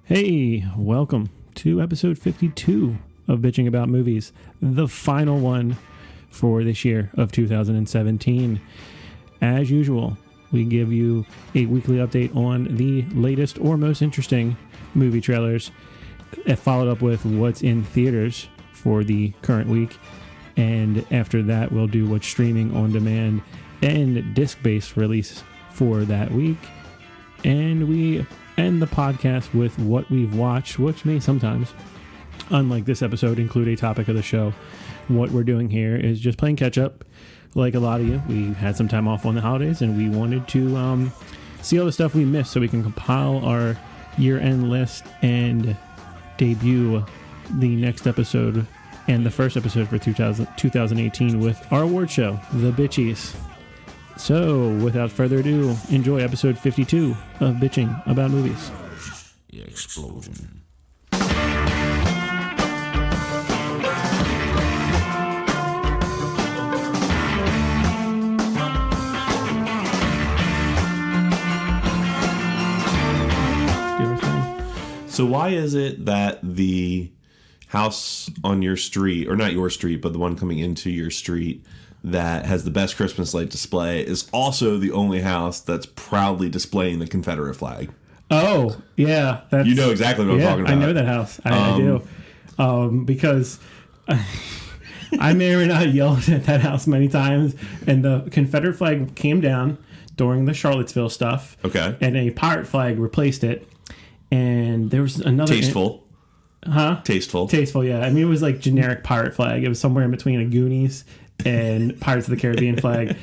Hey, welcome to episode 52 of Bitching About Movies, the final one for this year of 2017. As usual, we give you a weekly update on the latest or most interesting movie trailers, followed up with what's in theaters for the current week. And after that, we'll do what's streaming on demand and disc-based release for that week. And we end the podcast with what we've watched, which may sometimes, unlike this episode, include a topic of the show. What we're doing here is just playing catch up. Like a lot of you, we had some time off on the holidays, and we wanted to see all the stuff we missed so we can compile our year-end list and debut the next episode and the first episode for 2018 with our award show, The Bitchies. So, without further ado, enjoy episode 52 of Bitching About Movies. Explosion. So why is it that the house on your street, or not your street, but the one coming into your street, that has the best Christmas light display is also the only house that's proudly displaying the Confederate flag? Oh, yeah. You know exactly what I'm talking about. I know that house. I do. Because I may or not yelled at that house many times, and the Confederate flag came down during the Charlottesville stuff. Okay. And a pirate flag replaced it. And there was another... Tasteful. Tasteful, yeah. I mean, it was like generic pirate flag. It was somewhere in between a Goonies and Pirates of the Caribbean flag,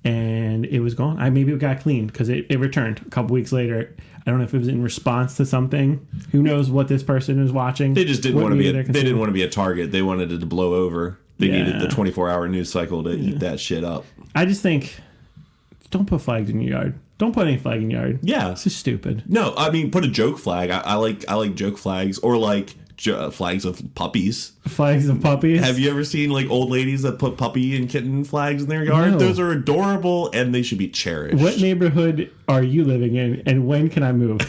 and it was gone. Maybe it got cleaned because it returned a couple weeks later. I don't know if it was in response to something. Who knows what this person is watching? They just didn't want to be. They didn't want to be a target. They wanted it to blow over. They needed the 24-hour news cycle to eat that shit up. I just think, don't put flags in your yard. Don't put any flag in your yard. Yeah, it's just stupid. No, I mean, put a joke flag. I like joke flags, or like flags of puppies. Flags of puppies? Have you ever seen like old ladies that put puppy and kitten flags in their yard? No. Those are adorable and they should be cherished. What neighborhood are you living in, and when can I move?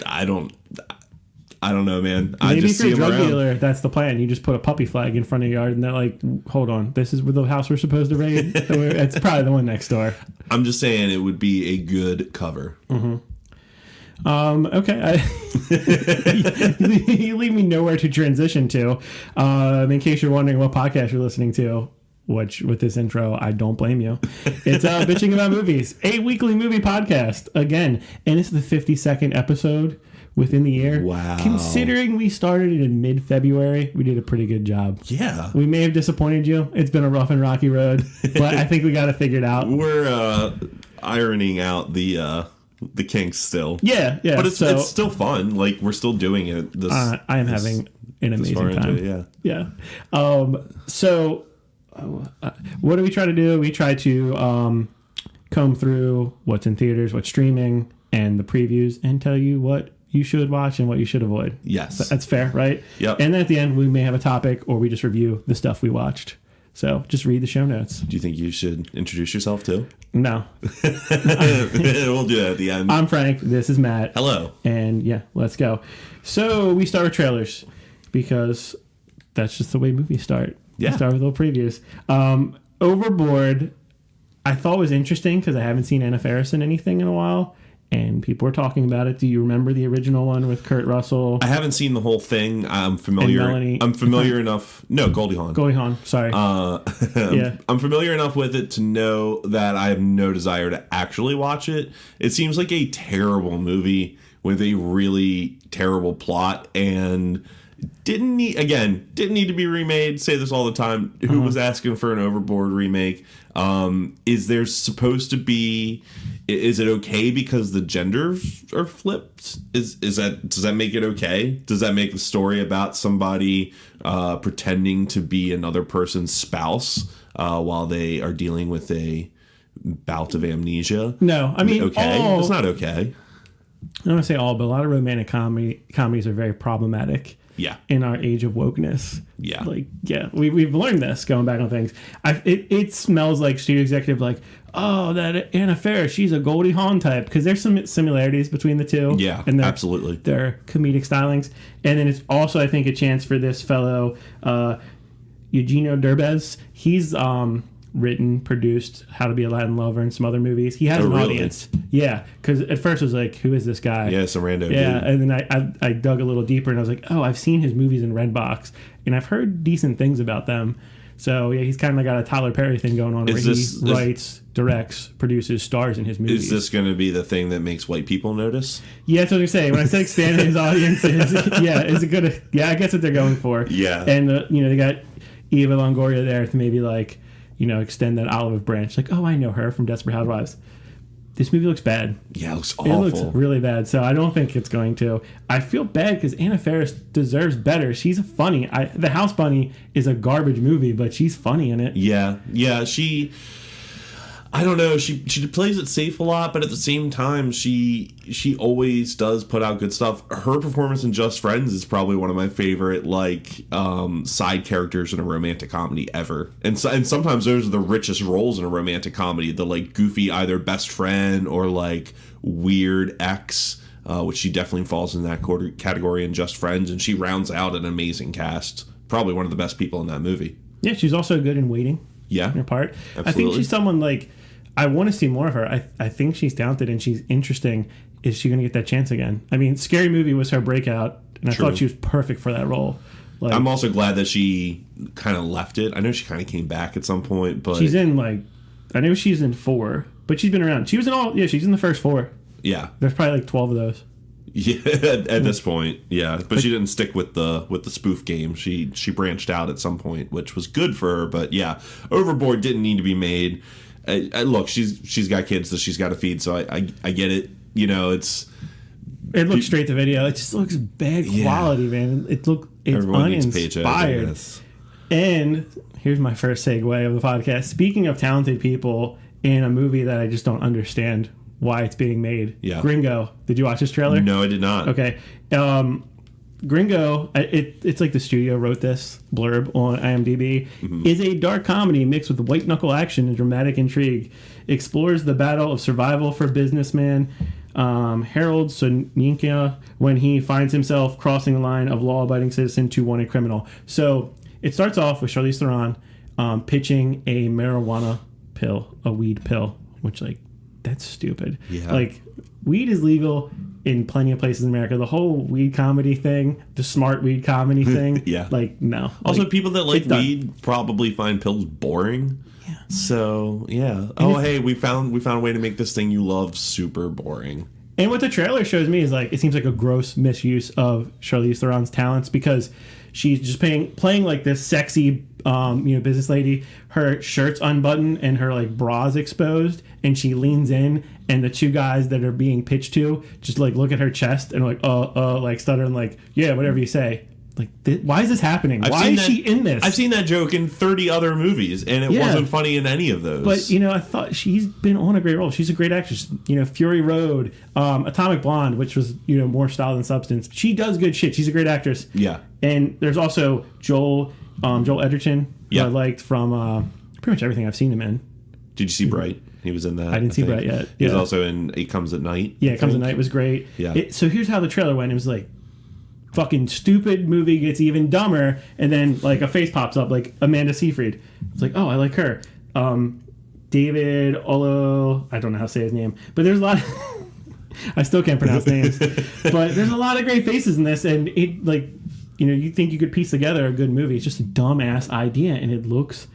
I don't know, man. Maybe if you're a drug dealer, that's the plan. You just put a puppy flag in front of your yard, and they're like, hold on, this is the house we're supposed to raid? It's probably the one next door. I'm just saying it would be a good cover. Mm-hmm. Okay. You leave me nowhere to transition to. In case you're wondering what podcast you're listening to, which with this intro, I don't blame you. It's Bitching About Movies, a weekly movie podcast again, and it's the 52nd episode within the year. Wow. Considering we started in mid-February, we did a pretty good job. Yeah. We may have disappointed you. It's been a rough and rocky road, but I think we got it figured out. We're ironing out the kinks still. Yeah. But it's still fun. Like, we're still doing it. I am having an amazing time. It, yeah. So, what do we try to do? We try to comb through what's in theaters, what's streaming, and the previews, and tell you what you should watch and what you should avoid. Yes. That's fair, right? Yep. And then at the end, we may have a topic, or we just review the stuff we watched. So just read the show notes. Do you think you should introduce yourself too? No. We'll do that at the end. I'm Frank. This is Matt. Hello. And yeah, let's go. So we start with trailers because that's just the way movies start. Yeah. We start with little previews. Overboard, I thought was interesting because I haven't seen Anna Faris in anything in a while. And people were talking about it. Do you remember the original one with Kurt Russell? I haven't seen the whole thing. I'm familiar. I'm familiar enough. No, Goldie Hawn. Goldie Hawn. Sorry. Yeah. I'm familiar enough with it to know that I have no desire to actually watch it. It seems like a terrible movie with a really terrible plot and didn't need to be remade. Say this all the time. Who was asking for an Overboard remake? Is there supposed to be? Is it okay because the genders are flipped? Does that make it okay? Does that make the story about somebody pretending to be another person's spouse while they are dealing with a bout of amnesia? No, I mean, okay, it's not okay. I don't want to say all, but a lot of romantic comedies are very problematic. Yeah. In our age of wokeness. Yeah. We've learned this going back on things. It smells like studio executive, like, oh, that Anna Faris, she's a Goldie Hawn type, because there's some similarities between the two. Yeah, and absolutely. Their comedic stylings. And then it's also, I think, a chance for this fellow, Eugenio Derbez. He's written, produced How to Be a Latin Lover and some other movies. He has an audience. Yeah, because at first I was like, who is this guy? Yeah, some rando dude. And then I dug a little deeper, and I was like, oh, I've seen his movies in Redbox, and I've heard decent things about them. So, yeah, he's kind of got a Tyler Perry thing going on, where he writes, directs, produces, stars in his movies. Is this going to be the thing that makes white people notice? Yeah, that's what I was saying. When I said expanding his audience, is it going to... Yeah, I guess what they're going for. Yeah. And, they got Eva Longoria there to maybe, extend that olive branch. Like, oh, I know her from Desperate Housewives. This movie looks bad. Yeah, it looks awful. It looks really bad. So I don't think it's going to. I feel bad because Anna Faris deserves better. She's funny. The House Bunny is a garbage movie, but she's funny in it. Yeah. She... I don't know. She plays it safe a lot, but at the same time, she always does put out good stuff. Her performance in Just Friends is probably one of my favorite side characters in a romantic comedy ever. And sometimes those are the richest roles in a romantic comedy. The goofy either best friend or weird ex, which she definitely falls in that category in Just Friends. And she rounds out an amazing cast. Probably one of the best people in that movie. Yeah, she's also good in Waiting. Yeah, in her part. Absolutely. I think she's someone I want to see more of her. I think she's talented and she's interesting. Is she going to get that chance again? I mean, Scary Movie was her breakout, and I thought she was perfect for that role. I'm also glad that she kind of left it. I know she kind of came back at some point, but she's in I know she's in 4, but she's been around. She was in all. Yeah, she's in the first 4. Yeah, there's probably 12 of those. Yeah, at this point, yeah, but she didn't stick with the spoof game. She branched out at some point, which was good for her. But yeah, Overboard didn't need to be made. Look, she's got kids that she's got to feed, so I get it. It looks straight to video. It just looks bad quality, man. It's uninspired. And here's my first segue of the podcast. Speaking of talented people in a movie that I just don't understand why it's being made. Yeah. Gringo. Did you watch this trailer? No, I did not. Okay. Gringo, it's like the studio wrote this blurb on IMDb, is a dark comedy mixed with white knuckle action and dramatic intrigue. Explores the battle of survival for businessman Harold Soninka when he finds himself crossing the line of law-abiding citizen to wanted criminal. So it starts off with Charlize Theron pitching a marijuana pill, a weed pill, which that's stupid. Yeah. Weed is legal in plenty of places in America. The whole weed comedy thing, the smart weed comedy thing. Yeah. No. Also, people that like weed probably find pills boring. Yeah. So, yeah. Hey, we found a way to make this thing you love super boring. And what the trailer shows me is it seems like a gross misuse of Charlize Theron's talents, because she's just playing this sexy business lady. Her shirt's unbuttoned and her bra's exposed, and she leans in, and the two guys that are being pitched to just look at her chest and stutter and yeah, whatever you say. Why is this happening? Why is she in this? I've seen that joke in 30 other movies, and it wasn't funny in any of those. But, I thought she's been on a great role. She's a great actress. Fury Road, Atomic Blonde, which was, more style than substance. She does good shit. She's a great actress. Yeah. And there's also Joel Edgerton, who I liked from pretty much everything I've seen him in. Did you see Bright? He was in that. I didn't see Bright yet. He was also in It Comes at Night. Yeah, It Comes at Night was great. Yeah. So here's how the trailer went. It was fucking stupid movie gets even dumber, and then a face pops up Amanda Seyfried. It's oh, I like her. David Olo, I don't know how to say his name, but there's a lot of I still can't pronounce names. But there's a lot of great faces in this, and it you think you could piece together a good movie. It's just a dumbass idea, and it looks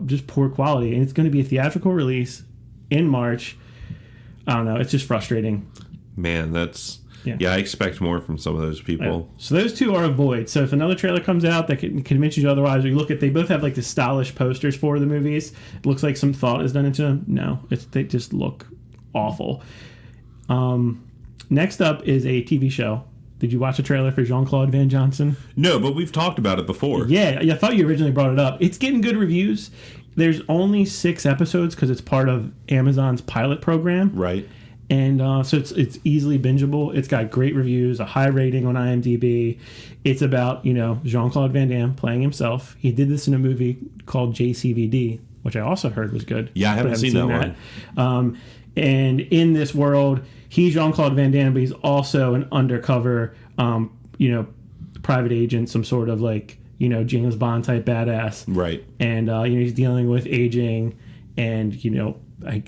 just poor quality, and it's going to be a theatrical release in March. I don't know. It's just frustrating. Man, that's... Yeah, I expect more from some of those people. Right. So those two are a void. So if another trailer comes out that can convince you otherwise, or you look at, they both have the stylish posters for the movies. It looks like some thought is done into them. No, they just look awful. Next up is a TV show. Did you watch a trailer for Jean-Claude Van Johnson? No, but we've talked about it before. Yeah, I thought you originally brought it up. It's getting good reviews. There's only 6 episodes because it's part of Amazon's pilot program. Right. And so it's easily bingeable. It's got great reviews, a high rating on IMDb. It's about, Jean-Claude Van Damme playing himself. He did this in a movie called JCVD, which I also heard was good. Yeah, I haven't seen that one. And in this world, he's Jean-Claude Van Damme, but he's also an undercover, private agent, some sort of like, James Bond type badass. Right. And, he's dealing with aging and,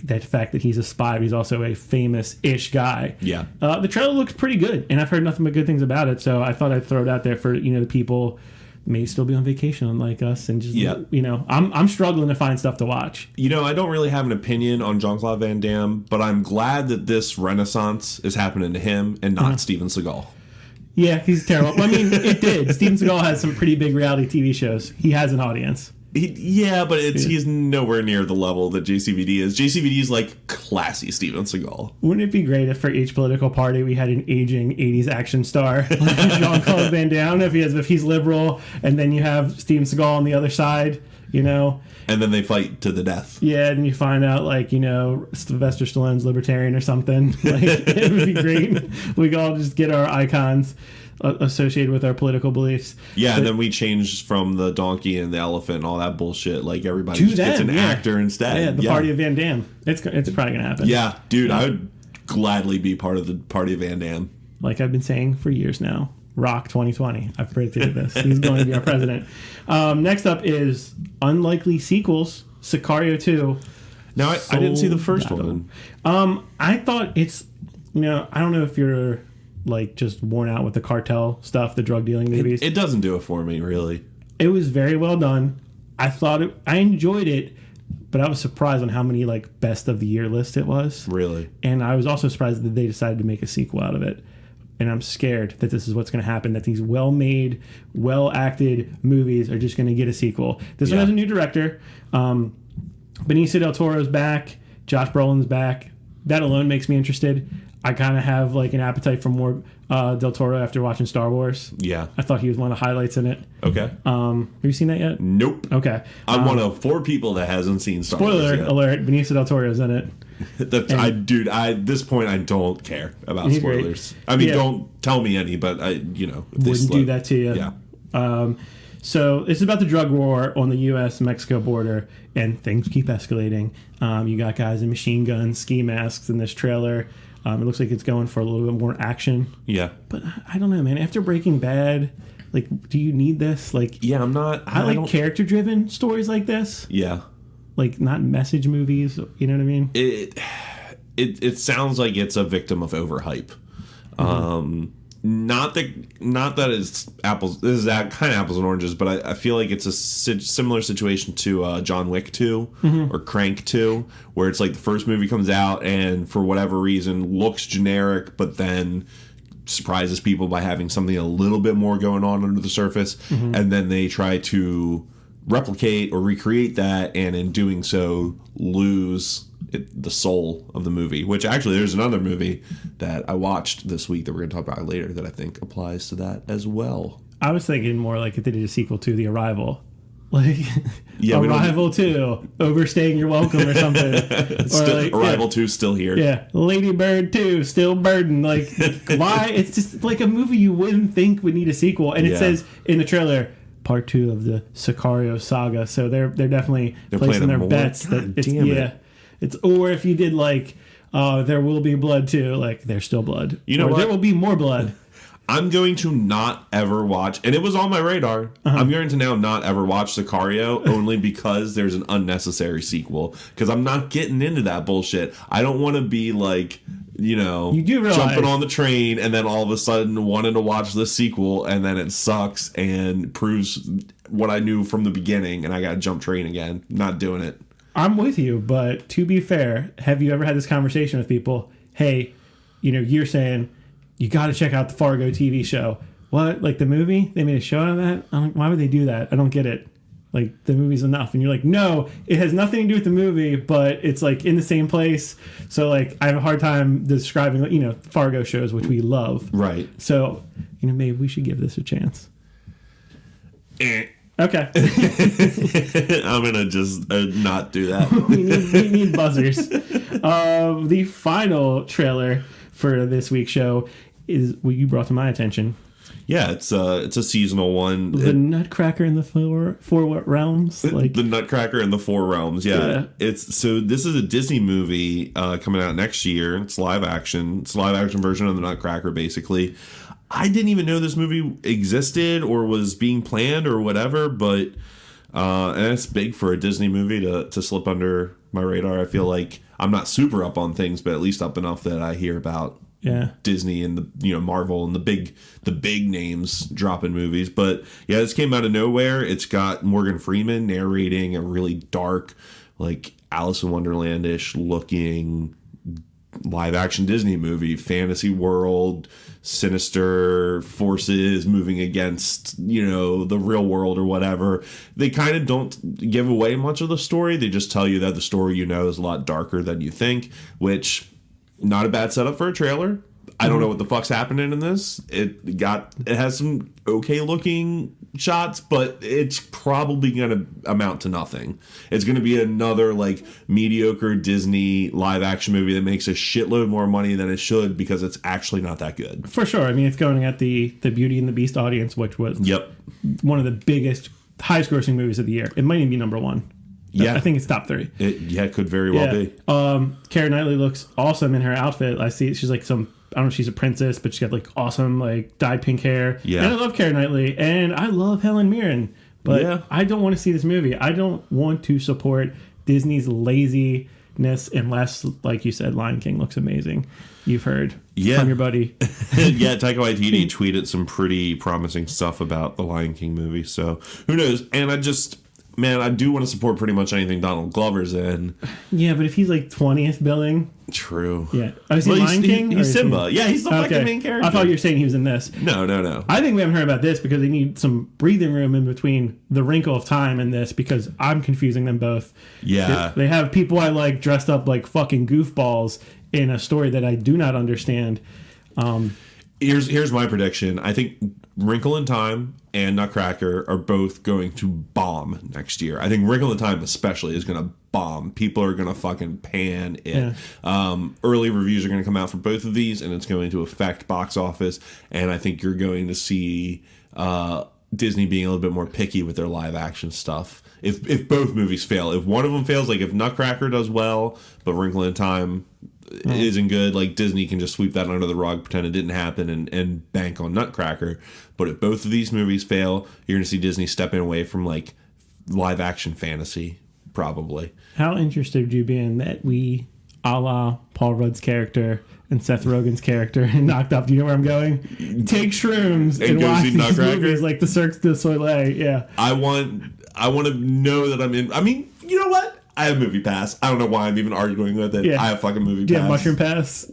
that fact that he's a spy, but he's also a famous-ish guy. Yeah. The trailer looks pretty good, and I've heard nothing but good things about it, so I thought I'd throw it out there for, the people may still be on vacation like us, and just, I'm struggling to find stuff to watch. I don't really have an opinion on Jean-Claude Van Damme, but I'm glad that this renaissance is happening to him and not Steven Seagal. Yeah, he's terrible. Well, I mean, it did. Steven Seagal has some pretty big reality TV shows. He has an audience. But he's nowhere near the level that JCVD is. JCVD is like classy Steven Seagal. Wouldn't it be great if for each political party we had an aging 80s action star like Jean-Claude Van Damme if he's liberal, and then you have Steven Seagal on the other side, And then they fight to the death. Yeah, and you find out Sylvester Stallone's libertarian or something. It would be great. We could all just get our icons associated with our political beliefs. Yeah, and then we change from the donkey and the elephant and all that bullshit. Like everybody just gets an actor instead. Yeah, the party of Van Damme. It's probably gonna happen. Yeah, dude, I would gladly be part of the party of Van Damme. Like I've been saying for years now. Rock 2020. I've predicted this. He's going to be our president. Next up is unlikely sequels. Sicario 2. Now I didn't see the first one. I thought it's I don't know if you're just worn out with the cartel stuff, the drug dealing movies. It doesn't do it for me, really. It was very well done. I enjoyed it, but I was surprised on how many best of the year list it was. Really? And I was also surprised that they decided to make a sequel out of it. And I'm scared that this is what's going to happen, that these well-made, well-acted movies are just going to get a sequel. This one has a new director. Benicio del Toro's back. Josh Brolin's back. That alone makes me interested. I kind of have an appetite for more Del Toro after watching Star Wars. Yeah. I thought he was one of the highlights in it. Okay. Have you seen that yet? Nope. Okay. I'm one of 4 people that hasn't seen Star Wars yet. Spoiler alert, Benicio del Toro's in it. At this point, I don't care about spoilers. Great. I mean, don't tell me any, but wouldn't do that to you. Yeah. So it's about the drug war on the U.S.-Mexico border, and things keep escalating. You got guys in machine guns, ski masks in this trailer. It looks like it's going for a little bit more action. Yeah. But I don't know, man. After Breaking Bad, do you need this? I'm not. I like character-driven stories like this. Yeah. Not message movies, you know what I mean? It sounds like it's a victim of overhype. Mm-hmm. Not that it's apples. This is that kind of apples and oranges, but I feel like it's a similar situation to John Wick 2 or Crank 2, where it's the first movie comes out and for whatever reason looks generic, but then surprises people by having something a little bit more going on under the surface, and then they try to replicate or recreate that, and in doing so lose the soul of the movie. Which actually there's another movie that I watched this week that we're going to talk about later that I think applies to that as well. I was thinking more if they did a sequel to The Arrival. Arrival 2, Overstaying Your Welcome or something. Arrival 2, Still Here. Yeah, Lady Bird 2, Still Burden. Why? It's just a movie you wouldn't think would need a sequel, and it says in the trailer, Part 2 of the Sicario saga. So they're definitely placing their bets. It's or if you did There Will Be Blood too, There's Still Blood. You know what? There Will Be More Blood. I'm going to not ever watch, and it was on my radar. I'm going to now not ever watch Sicario only because there's an unnecessary sequel. Because I'm not getting into that bullshit. I don't want to be you do realize, jumping on the train and then all of a sudden wanting to watch the sequel and then it sucks and proves what I knew from the beginning and I got to jump train again. Not doing it. I'm with you, but to be fair, have you ever had this conversation with people? Hey, you're saying you got to check out the Fargo TV show. What? The movie? They made a show out of that? I'm why would they do that? I don't get it. The movie's enough. And you're no, it has nothing to do with the movie, but it's in the same place. So I have a hard time describing, Fargo shows, which we love. Right. So, maybe we should give this a chance. Okay. I'm going to just not do that. we need buzzers. The final trailer for this week's show is what you brought to my attention. Yeah, it's a seasonal one. The Nutcracker in the four realms, like the Nutcracker in the Four Realms. Yeah. This is a Disney movie coming out next year. It's live action. It's a live action version of the Nutcracker, basically. I didn't even know this movie existed or was being planned or whatever, but and it's big for a Disney movie to slip under my radar. I feel like I'm not super up on things, but at least up enough that I hear about Disney and the Marvel and the big names dropping movies. But yeah, this came out of nowhere. It's got Morgan Freeman narrating a really dark, like Alice in Wonderland-ish looking live action Disney movie, fantasy world, sinister forces moving against, the real world or whatever. They kind of don't give away much of the story. They just tell you that the story is a lot darker than you think, which not a bad setup for a trailer. I don't know what the fuck's happening in this. It has some okay looking shots, but it's probably going to amount to nothing. It's going to be another like mediocre Disney live action movie that makes a shitload more money than it should because it's actually not that good. For sure. I mean, it's going at the Beauty and the Beast audience, which was one of the biggest, highest grossing movies of the year. It might even be number one. Yeah, I think it's top 3. It could very well be. Keira Knightley looks awesome in her outfit. I see she's like I don't know if she's a princess, but she's got like awesome like dyed pink hair. Yeah, and I love Keira Knightley, and I love Helen Mirren, but I don't want to see this movie. I don't want to support Disney's laziness unless, like you said, Lion King looks amazing. You've heard from your buddy. Taika Waititi tweeted some pretty promising stuff about the Lion King movie, so who knows? And I do want to support pretty much anything Donald Glover's in. Yeah, but if he's like 20th billing. True. Yeah. Oh, is he Lion King? He's Simba. Yeah, he's the fucking main character. I thought you were saying he was in this. No. I think we haven't heard about this because they need some breathing room in between The Wrinkle of Time and this because I'm confusing them both. Yeah. They have people I like dressed up like fucking goofballs in a story that I do not understand. Here's my prediction. I think Wrinkle in Time and Nutcracker are both going to bomb next year. I think Wrinkle in Time especially is going to bomb. People are going to fucking pan it. Yeah. Early reviews are going to come out for both of these, and it's going to affect box office. And I think you're going to see Disney being a little bit more picky with their live action stuff. If both movies fail, if one of them fails, like if Nutcracker does well, but Wrinkle in Time isn't good, like Disney can just sweep that under the rug, pretend it didn't happen, and bank on Nutcracker. But if both of these movies fail, you're going to see Disney stepping away from like live action fantasy, probably. How interested would you be in that we, a la Paul Rudd's character and Seth Rogen's character in Knocked Up? Do you know where I'm going? Take shrooms and watch these movies like the Cirque du Soleil. Yeah. I want to know that I'm in. I mean, you know what? I have Movie Pass. I don't know why I'm even arguing with it. Yeah. I have fucking Movie Pass. Do you have Mushroom Pass?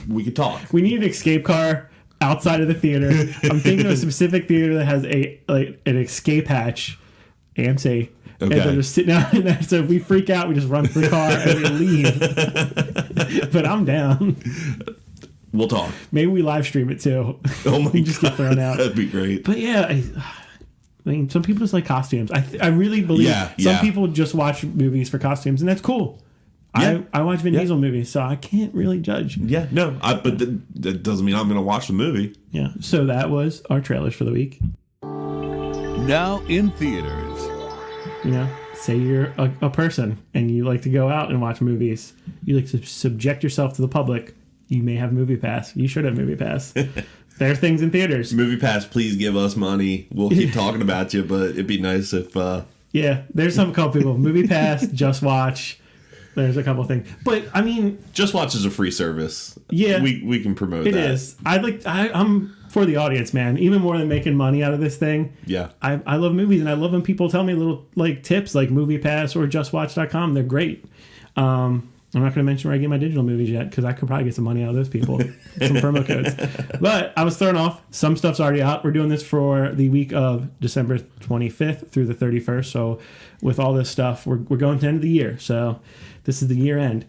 We could talk. We need an escape car outside of the theater. I'm thinking of a specific theater that has an escape hatch. AMC. Okay. And they're just sitting out in there. So if we freak out, we just run to the car and we leave. But I'm down. We'll talk. Maybe we live stream it too. Oh my God. Just get thrown out. That'd be great. But yeah, I mean, some people just like costumes. I really believe some people just watch movies for costumes, and that's cool. Yeah. I watch Vin Diesel movies, so I can't really judge. Yeah, no, but that doesn't mean I'm going to watch the movie. Yeah, so that was our trailers for the week. Now in theaters. Say you're a person, and you like to go out and watch movies. You like to subject yourself to the public. You may have Movie Pass. You should have Movie Pass. There are things in theaters. Movie Pass, please give us money. We'll keep talking about you, but it'd be nice if... Yeah, there's some couple people. Movie Pass, Just Watch. There's a couple of things. But, I mean... Just Watch is a free service. Yeah. We can promote that. It is. I'm for the audience, man. Even more than making money out of this thing. Yeah. I love movies, and I love when people tell me little tips like Movie Pass or JustWatch.com. They're great. I'm not going to mention where I get my digital movies yet because I could probably get some money out of those people. Some promo codes. But I was thrown off. Some stuff's already out. We're doing this for the week of December 25th through the 31st. So with all this stuff, we're going to the end of the year. So this is the year end.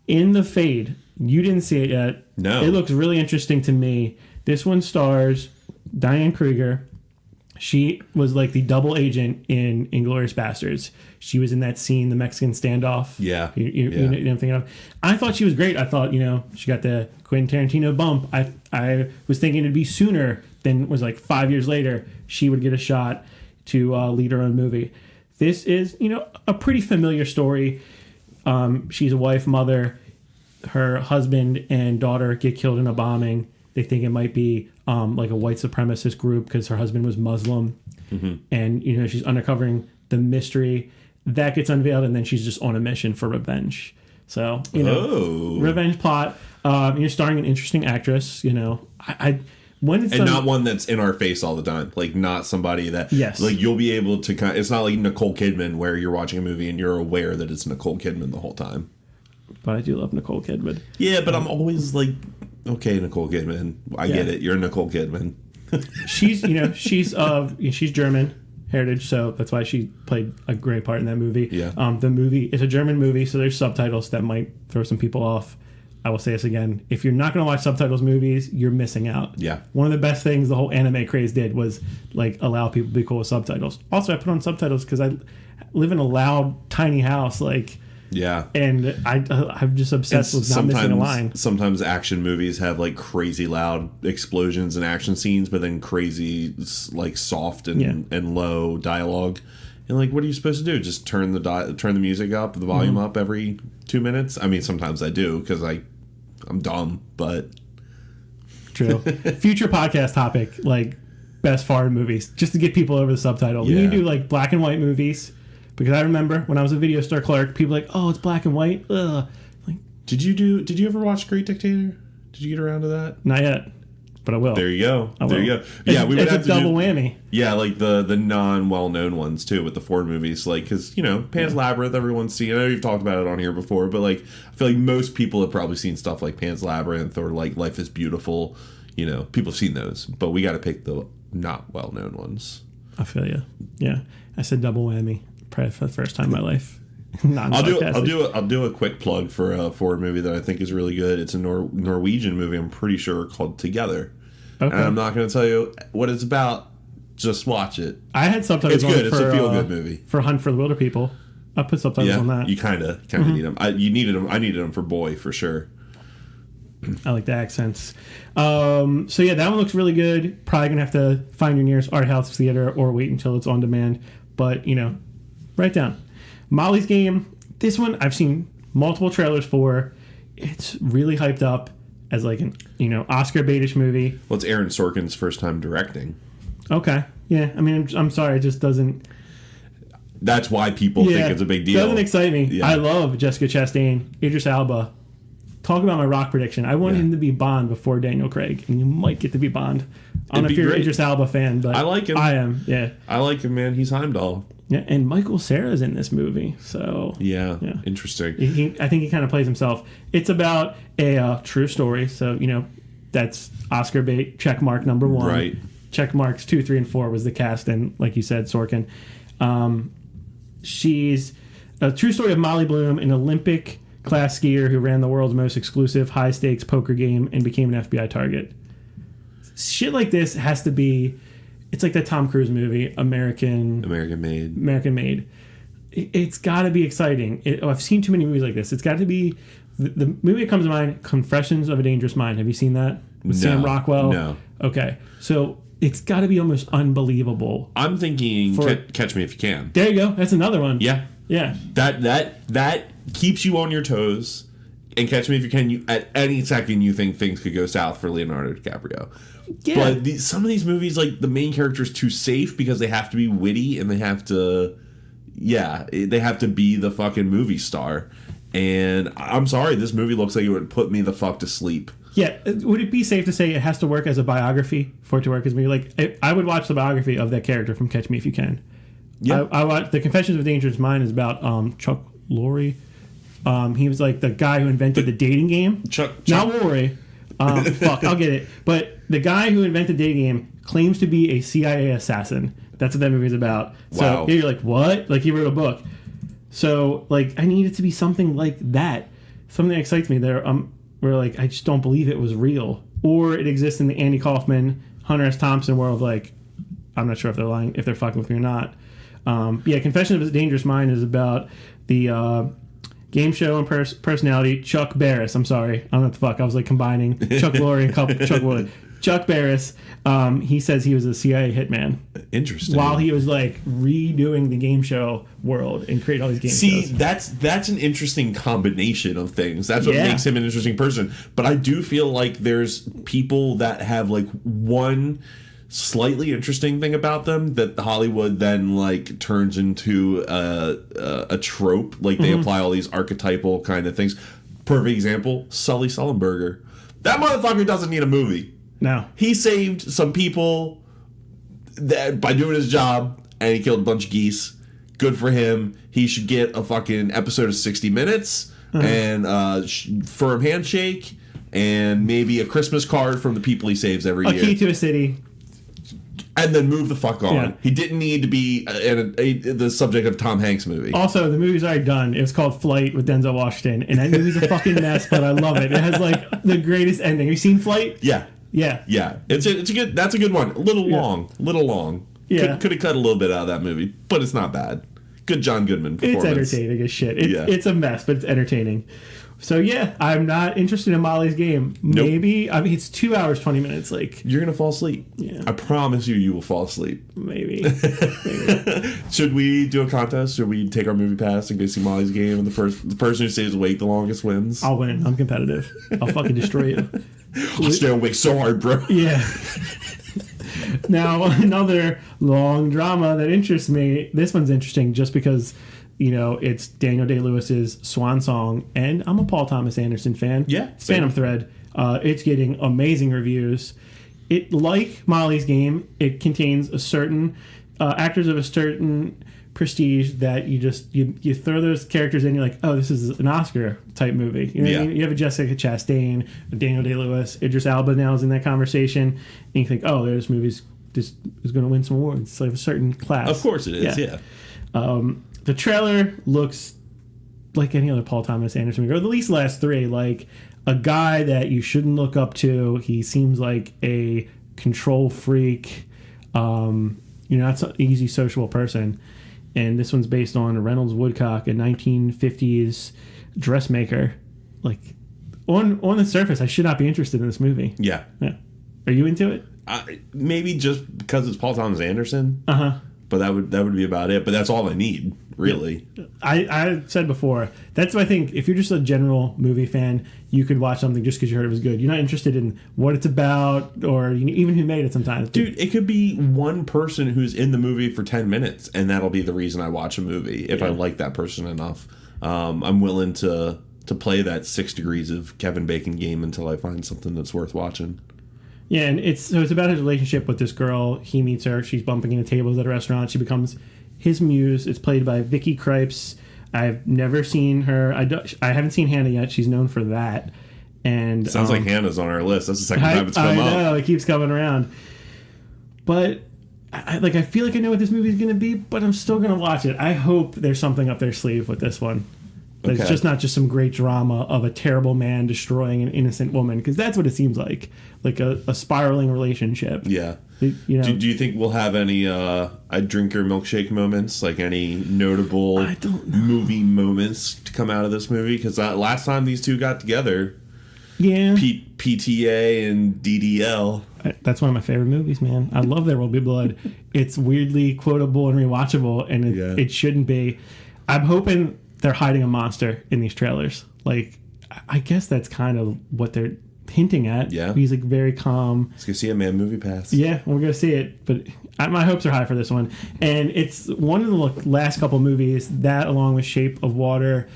In the Fade, you didn't see it yet. No. It looks really interesting to me. This one stars Diane Kruger. She was like the double agent in Inglourious Bastards. She was in that scene, the Mexican standoff. Yeah. You know what I'm thinking of? I thought she was great. I thought, she got the Quentin Tarantino bump. I was thinking it'd be sooner than was like 5 years later she would get a shot to lead her own movie. This is, a pretty familiar story. She's a wife, mother. Her husband and daughter get killed in a bombing. They think it might be like a white supremacist group because her husband was Muslim. Mm-hmm. And, she's uncovering the mystery. That gets unveiled, and then she's just on a mission for revenge. So, revenge plot. You're starring an interesting actress, not one that's in our face all the time. Like, not somebody that... Yes. Like, you'll be able to... It's not like Nicole Kidman where you're watching a movie and you're aware that it's Nicole Kidman the whole time. But I do love Nicole Kidman. Yeah, but I'm always like, okay, Nicole Kidman. I get it. You're Nicole Kidman. She's German heritage, so that's why she played a great part in that movie. Yeah. The movie is a German movie, so there's subtitles that might throw some people off. I will say this again. If you're not going to watch subtitles movies, you're missing out. Yeah. One of the best things the whole anime craze did was like allow people to be cool with subtitles. Also, I put on subtitles because I live in a loud, tiny house. Yeah. And I'm just obsessed with not missing a line. Sometimes action movies have like crazy loud explosions and action scenes, but then crazy like soft and low dialogue. And like, what are you supposed to do? Just turn the music up, the volume up every 2 minutes? I mean, sometimes I do because I'm dumb, but... True. Future podcast topic, like best foreign movies, just to get people over the subtitle. We need to do like black and white movies, because I remember when I was a video store clerk, people were like, oh, it's black and white. Ugh. Like, did you ever watch Great Dictator? Did you get around to that? Not yet, but I will. There you go. There you go. Yeah, we would have a double whammy. Yeah, like the non-well-known ones too with the Ford movies, like because Pan's Labyrinth, everyone's seen. I know you've talked about it on here before, but like I feel like most people have probably seen stuff like Pan's Labyrinth or like Life is Beautiful. People have seen those, but we got to pick the not well-known ones. I feel you. Yeah, I said double whammy probably for the first time in my life. I'll do a quick plug for a Ford movie that I think is really good. It's a Norwegian movie, I'm pretty sure, called Together. Okay. And I'm not going to tell you what it's about. Just watch it. I had subtitles. It's good. It's a feel-good movie. For Hunt for the Wilder People. I put subtitles on that. You kind of need them. You needed them. I needed them for Boy for sure. I like the accents. So yeah, that one looks really good. Probably gonna have to find your nearest art house theater or wait until it's on demand. But write down Molly's Game. This one I've seen multiple trailers for. It's really hyped up as like an Oscar baitish movie. Well, it's Aaron Sorkin's first time directing. Okay, yeah. I mean, I'm sorry, it just doesn't. That's why people think it's a big deal. It doesn't excite me. Yeah. I love Jessica Chastain, Idris Elba. Talk about my rock prediction. I want him to be Bond before Daniel Craig, and you might get to be Bond. I don't know if you're an Idris Elba fan, but I like him. I am, yeah. I like him, man. He's Heimdall. Yeah, and Michael Cera's in this movie, so... Yeah. Interesting. I think he kind of plays himself. It's about a true story, so, that's Oscar bait, check mark number 1. Right. Check marks 2, 3, and 4 was the cast, and like you said, Sorkin. She's a true story of Molly Bloom, an Olympic class skier who ran the world's most exclusive high-stakes poker game and became an FBI target. Shit like this has to be... It's like that Tom Cruise movie, American Made. It's got to be exciting. I've seen too many movies like this. It's got to be... The movie that comes to mind, Confessions of a Dangerous Mind. Have you seen that? With Sam Rockwell? No. Okay. So it's got to be almost unbelievable. I'm thinking Catch Me If You Can. There you go. That's another one. Yeah. Yeah. That keeps you on your toes, and Catch Me If You Can. At any second, you think things could go south for Leonardo DiCaprio. Yeah. But some of these movies, like the main character is too safe because they have to be witty and they have to be the fucking movie star. And I'm sorry, this movie looks like it would put me the fuck to sleep. Yeah. Would it be safe to say it has to work as a biography for it to work as a movie? Like, I would watch the biography of that character from Catch Me If You Can. Yeah. I watched The Confessions of a Dangerous Mind is about Chuck Lorre. He was like the guy who invented the dating game. Chuck. Not Lorre. Fuck, I'll get it. But the guy who invented the dating game claims to be a CIA assassin. That's what that movie's about. Wow. So you're like, what? Like, he wrote a book. So, like, I need it to be something like that. Something that excites me there. Where, like, I just don't believe it was real. Or it exists in the Andy Kaufman, Hunter S. Thompson world. Like, I'm not sure if they're lying, if they're fucking with me or not. Confession of a Dangerous Mind is about the game show and personality Chuck Barris. I'm sorry, I don't know what the fuck. I was like combining Chuck Lorre and Chuck Woolley. Chuck Barris, he says he was a CIA hitman. Interesting. While he was like redoing the game show world and create all these game shows. See, that's an interesting combination of things. That's what makes him an interesting person. But I do feel like there's people that have like one slightly interesting thing about them that Hollywood then like turns into a trope. Like they apply all these archetypal kind of things. Perfect example, Sully Sullenberger. That motherfucker doesn't need a movie. No. He saved some people by doing his job, and he killed a bunch of geese. Good for him. He should get a fucking episode of 60 Minutes and firm handshake and maybe a Christmas card from the people he saves every year. A key to a city. And then move the fuck on. Yeah. He didn't need to be the subject of Tom Hanks' movie. Also, the movie's already done. It was called Flight with Denzel Washington, and that movie's a fucking mess, but I love it. It has like the greatest ending. Have you seen Flight? Yeah. Yeah. Yeah. It's a good. That's a good one. A little long. Yeah. Could have cut a little bit out of that movie, but it's not bad. Good John Goodman performance. It's entertaining as shit. It's a mess, but it's entertaining. So yeah, I'm not interested in Molly's Game. Nope. Maybe, I mean, it's 2 hours, 20 minutes. Like, you're gonna fall asleep. Yeah. I promise you will fall asleep. Maybe. Should we do a contest? Should we take our movie pass and go see Molly's Game, and the person who stays awake the longest wins? I'll win. I'm competitive. I'll fucking destroy you. I'll stay awake so hard, bro. Yeah. Now, another long drama that interests me. This one's interesting just because, you know, it's Daniel Day-Lewis's swan song, and I'm a Paul Thomas Anderson fan. Yeah. Phantom Thread. It's getting amazing reviews. It, like Molly's Game, it contains a certain actors of a certain prestige that you throw those characters in, you're like, oh, this is an Oscar type movie. You know what I mean? You have a Jessica Chastain, a Daniel Day-Lewis, Idris Elba now is in that conversation, and you think, oh, this movie's just is going to win some awards. It's like a certain class. Of course it is. Yeah. The trailer looks like any other Paul Thomas Anderson movie, or at least the last three, like a guy that you shouldn't look up to. He seems like a control freak, not so easy sociable person. And this one's based on Reynolds Woodcock, a 1950s dressmaker. Like, on the surface, I should not be interested in this movie. Yeah. Are you into it? Maybe just because it's Paul Thomas Anderson. But that would be about it. But that's all I need, really. I said before, that's why I think if you're just a general movie fan, you could watch something just because you heard it was good. You're not interested in what it's about or even who made it sometimes. Dude, it could be one person who's in the movie for 10 minutes, and that'll be the reason I watch a movie, if I like that person enough. I'm willing to play that 6 degrees of Kevin Bacon game until I find something that's worth watching. Yeah, and it's about his relationship with this girl. He meets her. She's bumping into tables at a restaurant. She becomes his muse. It's played by Vicky Krieps. I've never seen her. I haven't seen Hannah yet. She's known for that. And sounds like Hannah's on our list. That's the second time it's come up. I know. It keeps coming around. But I feel like I know what this movie is going to be, but I'm still going to watch it. I hope there's something up their sleeve with this one. But it's just not just some great drama of a terrible man destroying an innocent woman, because that's what it seems like a spiraling relationship. Yeah. Do you think we'll have any I drink your milkshake moments, like any notable movie moments to come out of this movie? Because last time these two got together, PTA and DDL. That's one of my favorite movies, man. I love There Will Be Blood. It's weirdly quotable and rewatchable, and it shouldn't be. I'm hoping they're hiding a monster in these trailers. Like, I guess that's kind of what they're hinting at. Yeah. He's like very calm. Let's go see it, man. Movie pass. Yeah, we're going to see it. But my hopes are high for this one. And it's one of the last couple movies, that along with Shape of Water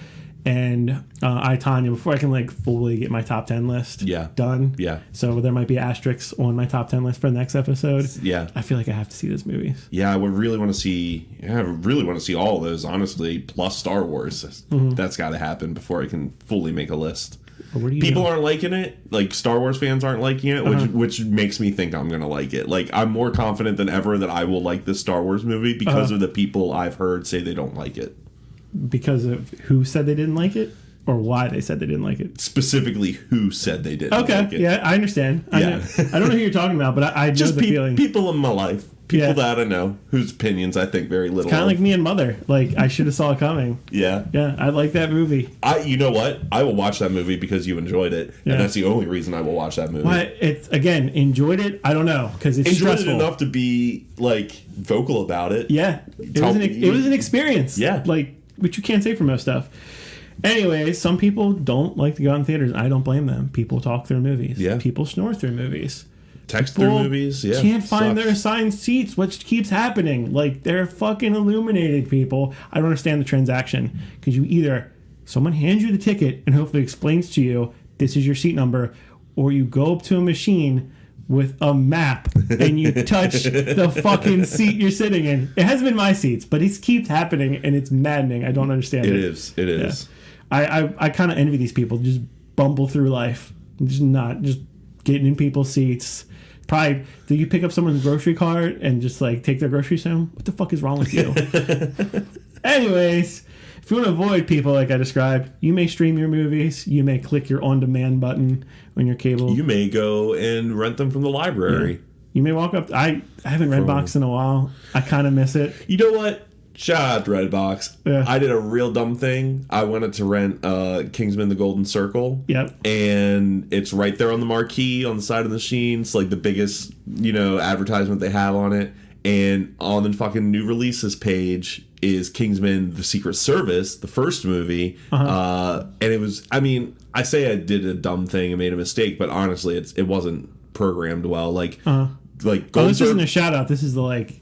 and I, Tonya, before I can fully get my top 10 list done. Yeah. So there might be asterisks on my top 10 list for the next episode. Yeah. I feel like I have to see those movies. Yeah, I would really want to see. I really want to see all of those, honestly. Plus Star Wars. That's got to happen before I can fully make a list. People aren't liking it. Like, Star Wars fans aren't liking it, which makes me think I'm gonna like it. Like, I'm more confident than ever that I will like this Star Wars movie because of the people I've heard say they don't like it. Because of who said they didn't like it, or why they said they didn't like it? Specifically, who said they didn't like it. Yeah, I understand. Yeah. I don't know who you're talking about, but I know just the feeling. People in my life. People that I know, whose opinions I think very little Kind of of. like me and Mother. Like, I should have saw it coming. Yeah. Yeah, I like that movie. You know what? I will watch that movie because you enjoyed it. Yeah. And that's the only reason I will watch that movie. But it's, again, enjoyed it? I don't know, because it's Enjoyed stressful. it enough to be, like, vocal about it. Yeah. It was an experience. Yeah. Like, which you can't say for most stuff. Anyway, some people don't like to go out in theaters. I don't blame them. People talk through movies. Yeah. People snore through movies. Text through movies. Yeah. Can't find Sucks. their assigned seats, which keeps happening. Like, they're fucking illuminated, people. I don't understand the transaction. Because you either, someone hands you the ticket and hopefully explains to you, this is your seat number, or you go up to a machine with a map and you touch the fucking seat you're sitting in. It hasn't been my seats, but it keeps happening and it's maddening. I don't understand it. It is. Yeah. I kind of envy these people. Just bumble through life. Just getting in people's seats. Probably, do you pick up someone's grocery cart and just like take their groceries home? What the fuck is wrong with you? Anyways, if you want to avoid people like I described, you may stream your movies. You may click your on-demand button on your cable. You may go and rent them from the library. Yeah. You may walk up. I haven't read Redbox in a while. I kind of miss it. You know what? Shout out to Redbox. Yeah. I did a real dumb thing. I wanted to rent Kingsman: The Golden Circle. Yep. And it's right there on the marquee on the side of the machine. It's like the biggest, advertisement they have on it. And on the fucking new releases page is Kingsman: The Secret Service, the first movie. And it was, I say I did a dumb thing and made a mistake, but honestly, it wasn't programmed well. Like Golden this isn't a shout out. This is the like.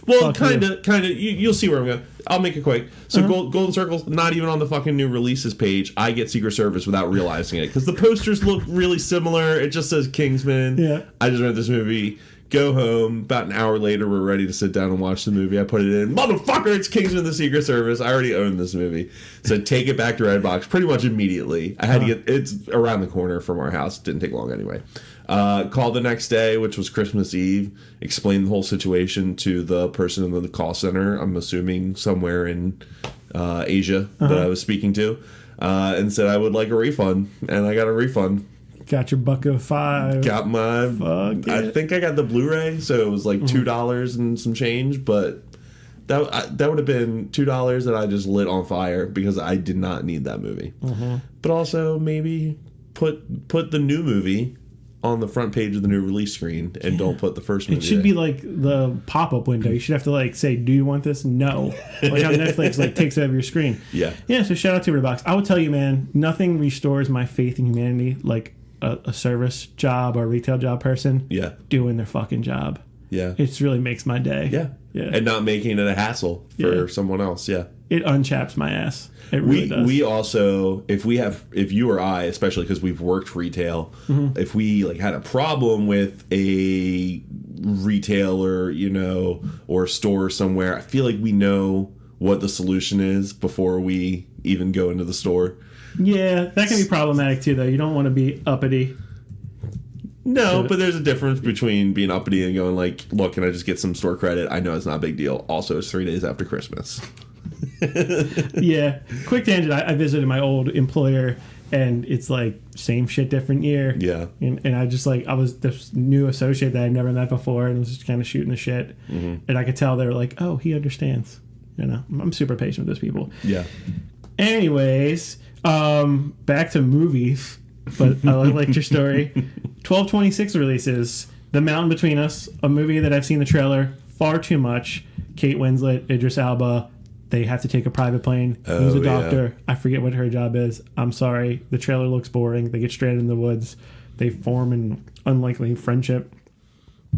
Well, kind of. You'll see where I'm going. I'll make it quick. So Golden Circle's not even on the fucking new releases page. I get Secret Service without realizing it because the posters look really similar. It just says Kingsman. Yeah. I just read this movie. Go home. About an hour later, we're ready to sit down and watch the movie. I put it in. Motherfucker, it's Kingsman: The Secret Service. I already own this movie. So take it back to Redbox pretty much immediately. I had to get. It's around the corner from our house. Didn't take long anyway. Called the next day, which was Christmas Eve, explained the whole situation to the person in the call center, I'm assuming somewhere in Asia that I was speaking to, and said I would like a refund, and I got a refund. Got your $1.05. Got my... I think I got the Blu-ray, so it was like $2 and some change, but that would have been $2 that I just lit on fire because I did not need that movie. But also maybe put the new movie on the front page of the new release screen and don't put the first movie. It should be like the pop-up window. You should have to like say, do you want this? No. Like how Netflix like takes over your screen. Yeah, so shout out to Redbox. I would tell you, man, nothing restores my faith in humanity like a service job or retail job person doing their fucking job. Yeah. It really makes my day. Yeah. And not making it a hassle for someone else. Yeah. It unchaps my ass. It really does. We also, if you or I, especially because we've worked retail, if we like had a problem with a retailer, or store somewhere, I feel like we know what the solution is before we even go into the store. Yeah, that can be problematic too, though. You don't want to be uppity. No, but there's a difference between being uppity and going like, look, can I just get some store credit? I know it's not a big deal. Also, it's 3 days after Christmas. Yeah. Quick tangent. I visited my old employer, and it's like same shit, different year. Yeah. And I was this new associate that I'd never met before, and was just kind of shooting the shit. And I could tell they were like, oh, he understands. I'm super patient with those people. Yeah. Anyways, back to movies. But I liked your story. 12/26 releases The Mountain Between Us, a movie that I've seen the trailer far too much. Kate Winslet, Idris Elba. They have to take a private plane. Who's a doctor? Yeah. I forget what her job is. I'm sorry. The trailer looks boring. They get stranded in the woods. They form an unlikely friendship.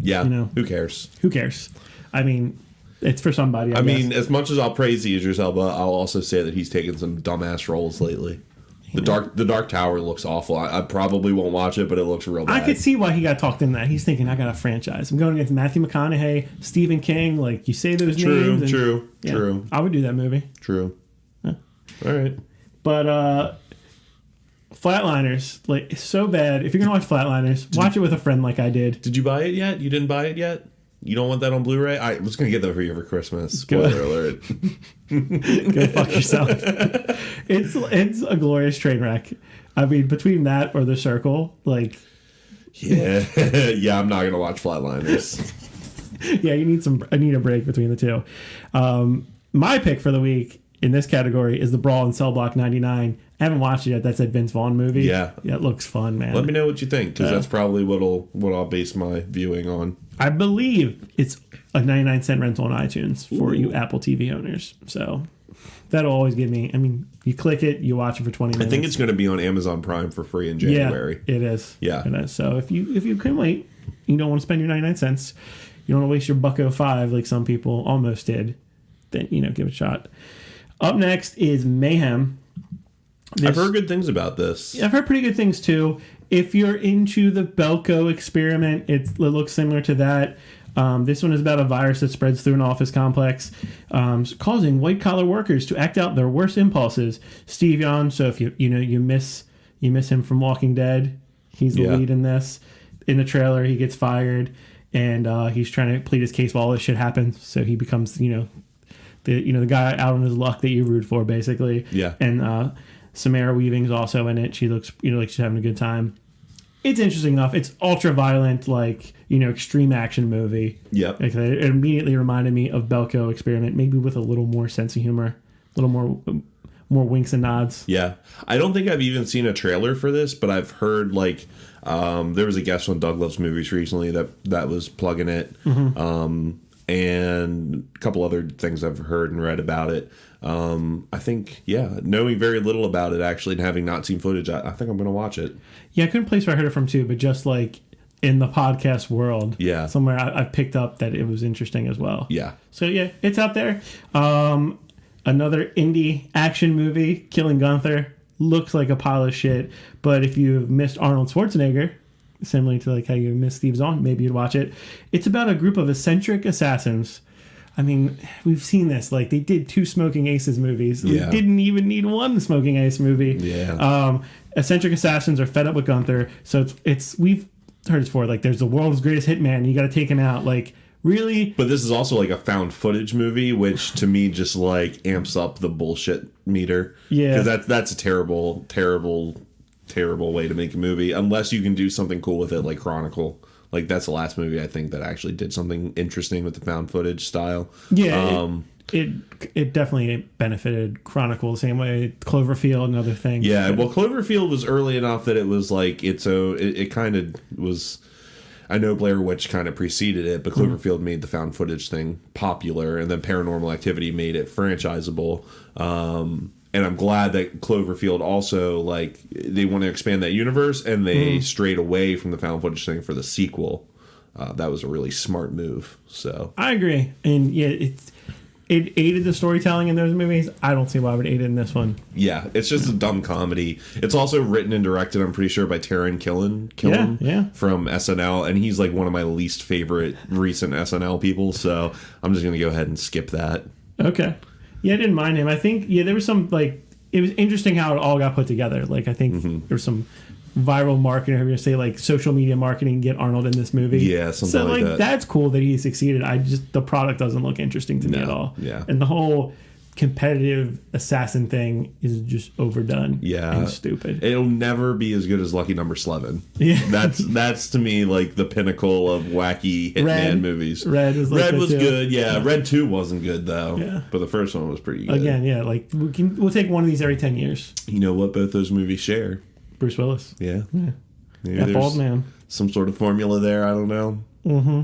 Yeah. Who cares? Who cares? I mean, it's for somebody. I mean, as much as I'll praise Idris Elba, I'll also say that he's taken some dumbass roles lately. The Dark Tower looks awful. I probably won't watch it, but it looks real bad. I could see why he got talked into that. He's thinking, I got a franchise. I'm going against Matthew McConaughey, Stephen King. Like, you say those names. True. I would do that movie. True. Yeah. All right. But Flatliners, like, it's so bad. If you're going to watch Flatliners, watch it with a friend like I did. Did you buy it yet? You didn't buy it yet? You don't want that on Blu-ray? I was going to get that for you for Christmas. Spoiler alert. Go fuck yourself. It's a glorious train wreck. I mean, between that or The Circle, like... Yeah. Yeah, I'm not going to watch Flatliners. Yeah, I need a break between the two. My pick for the week in this category is The Brawl in Cell Block 99. I haven't watched it yet. That's that Vince Vaughn movie. Yeah. It looks fun, man. Let me know what you think, because that's probably what I'll base my viewing on. I believe it's a 99-cent rental on iTunes for you Apple TV owners. So that'll always give me, I mean, you click it, you watch it for 20 minutes. I think it's going to be on Amazon Prime for free in January. Yeah, it is. Yeah. It is. So if you can wait, you don't want to spend your 99 cents, you don't want to waste your $1.05 like some people almost did, then, give it a shot. Up next is Mayhem. I've heard good things about this. I've heard pretty good things too. If you're into the Belko experiment, it looks similar to that. This one is about a virus that spreads through an office complex, causing white-collar workers to act out their worst impulses. Steve Yeun, so if you miss him from Walking Dead, he's the lead in this. In the trailer, he gets fired, and he's trying to plead his case while all this shit happens. So he becomes, the guy out on his luck that you root for, basically. Yeah. And Samara Weaving's also in it. She looks, like she's having a good time. It's interesting enough. It's ultra violent, extreme action movie. Yep. It immediately reminded me of Belko Experiment, maybe with a little more sense of humor, a little more winks and nods. Yeah. I don't think I've even seen a trailer for this, but I've heard there was a guest on Doug Loves Movies recently that was plugging it. Mm-hmm. And a couple other things I've heard and read about it. I think, knowing very little about it actually and having not seen footage, I think I'm going to watch it. Yeah, I couldn't place where I heard it from too, but just in the podcast world, somewhere I picked up that it was interesting as well. Yeah. So it's out there. Another indie action movie, Killing Gunther, looks like a pile of shit, but if you've missed Arnold Schwarzenegger, similarly to how you missed Steve Zahn, maybe you'd watch it. It's about a group of eccentric assassins. I mean, we've seen this. They did 2 Smoking Aces movies. Yeah. We didn't even need 1 Smoking Ace movie. Yeah. Eccentric assassins are fed up with Gunther. So we've heard this before. There's the world's greatest hitman. You got to take him out. Really? But this is also a found footage movie, which to me just amps up the bullshit meter. Yeah. Because that's a terrible, terrible, terrible way to make a movie, unless you can do something cool with it, like Chronicle. That's the last movie I think that actually did something interesting with the found footage style. Yeah, it definitely benefited Chronicle the same way Cloverfield and other things. Yeah, well, Cloverfield was early enough that it was it kind of was. I know Blair Witch kind of preceded it, but Cloverfield made the found footage thing popular, and then Paranormal Activity made it franchisable. And I'm glad that Cloverfield also, they want to expand that universe, and they strayed away from the found footage thing for the sequel. That was a really smart move. So I agree. And it aided the storytelling in those movies. I don't see why it would aid it in this one. Yeah, it's just a dumb comedy. It's also written and directed, I'm pretty sure, by Taron Killam from SNL, and he's one of my least favorite recent SNL people, so I'm just going to go ahead and skip that. Okay. Yeah, I didn't mind him. I think, there was some, it was interesting how it all got put together. I think there's some viral marketing, or you're going to say, social media marketing, get Arnold in this movie. Yeah, something like that. That's cool that he succeeded. The product doesn't look interesting to me at all. Yeah. And the whole competitive assassin thing is just overdone. Yeah. And stupid. It'll never be as good as Lucky Number 11. Yeah. That's to me the pinnacle of wacky hitman movies. Red was good. Yeah. Red 2 wasn't good though. Yeah. But the first one was pretty good. Again, we'll take one of these every 10 years. You know what both those movies share? Bruce Willis. Yeah. Maybe that bald man. Some sort of formula there. I don't know. Mm-hmm.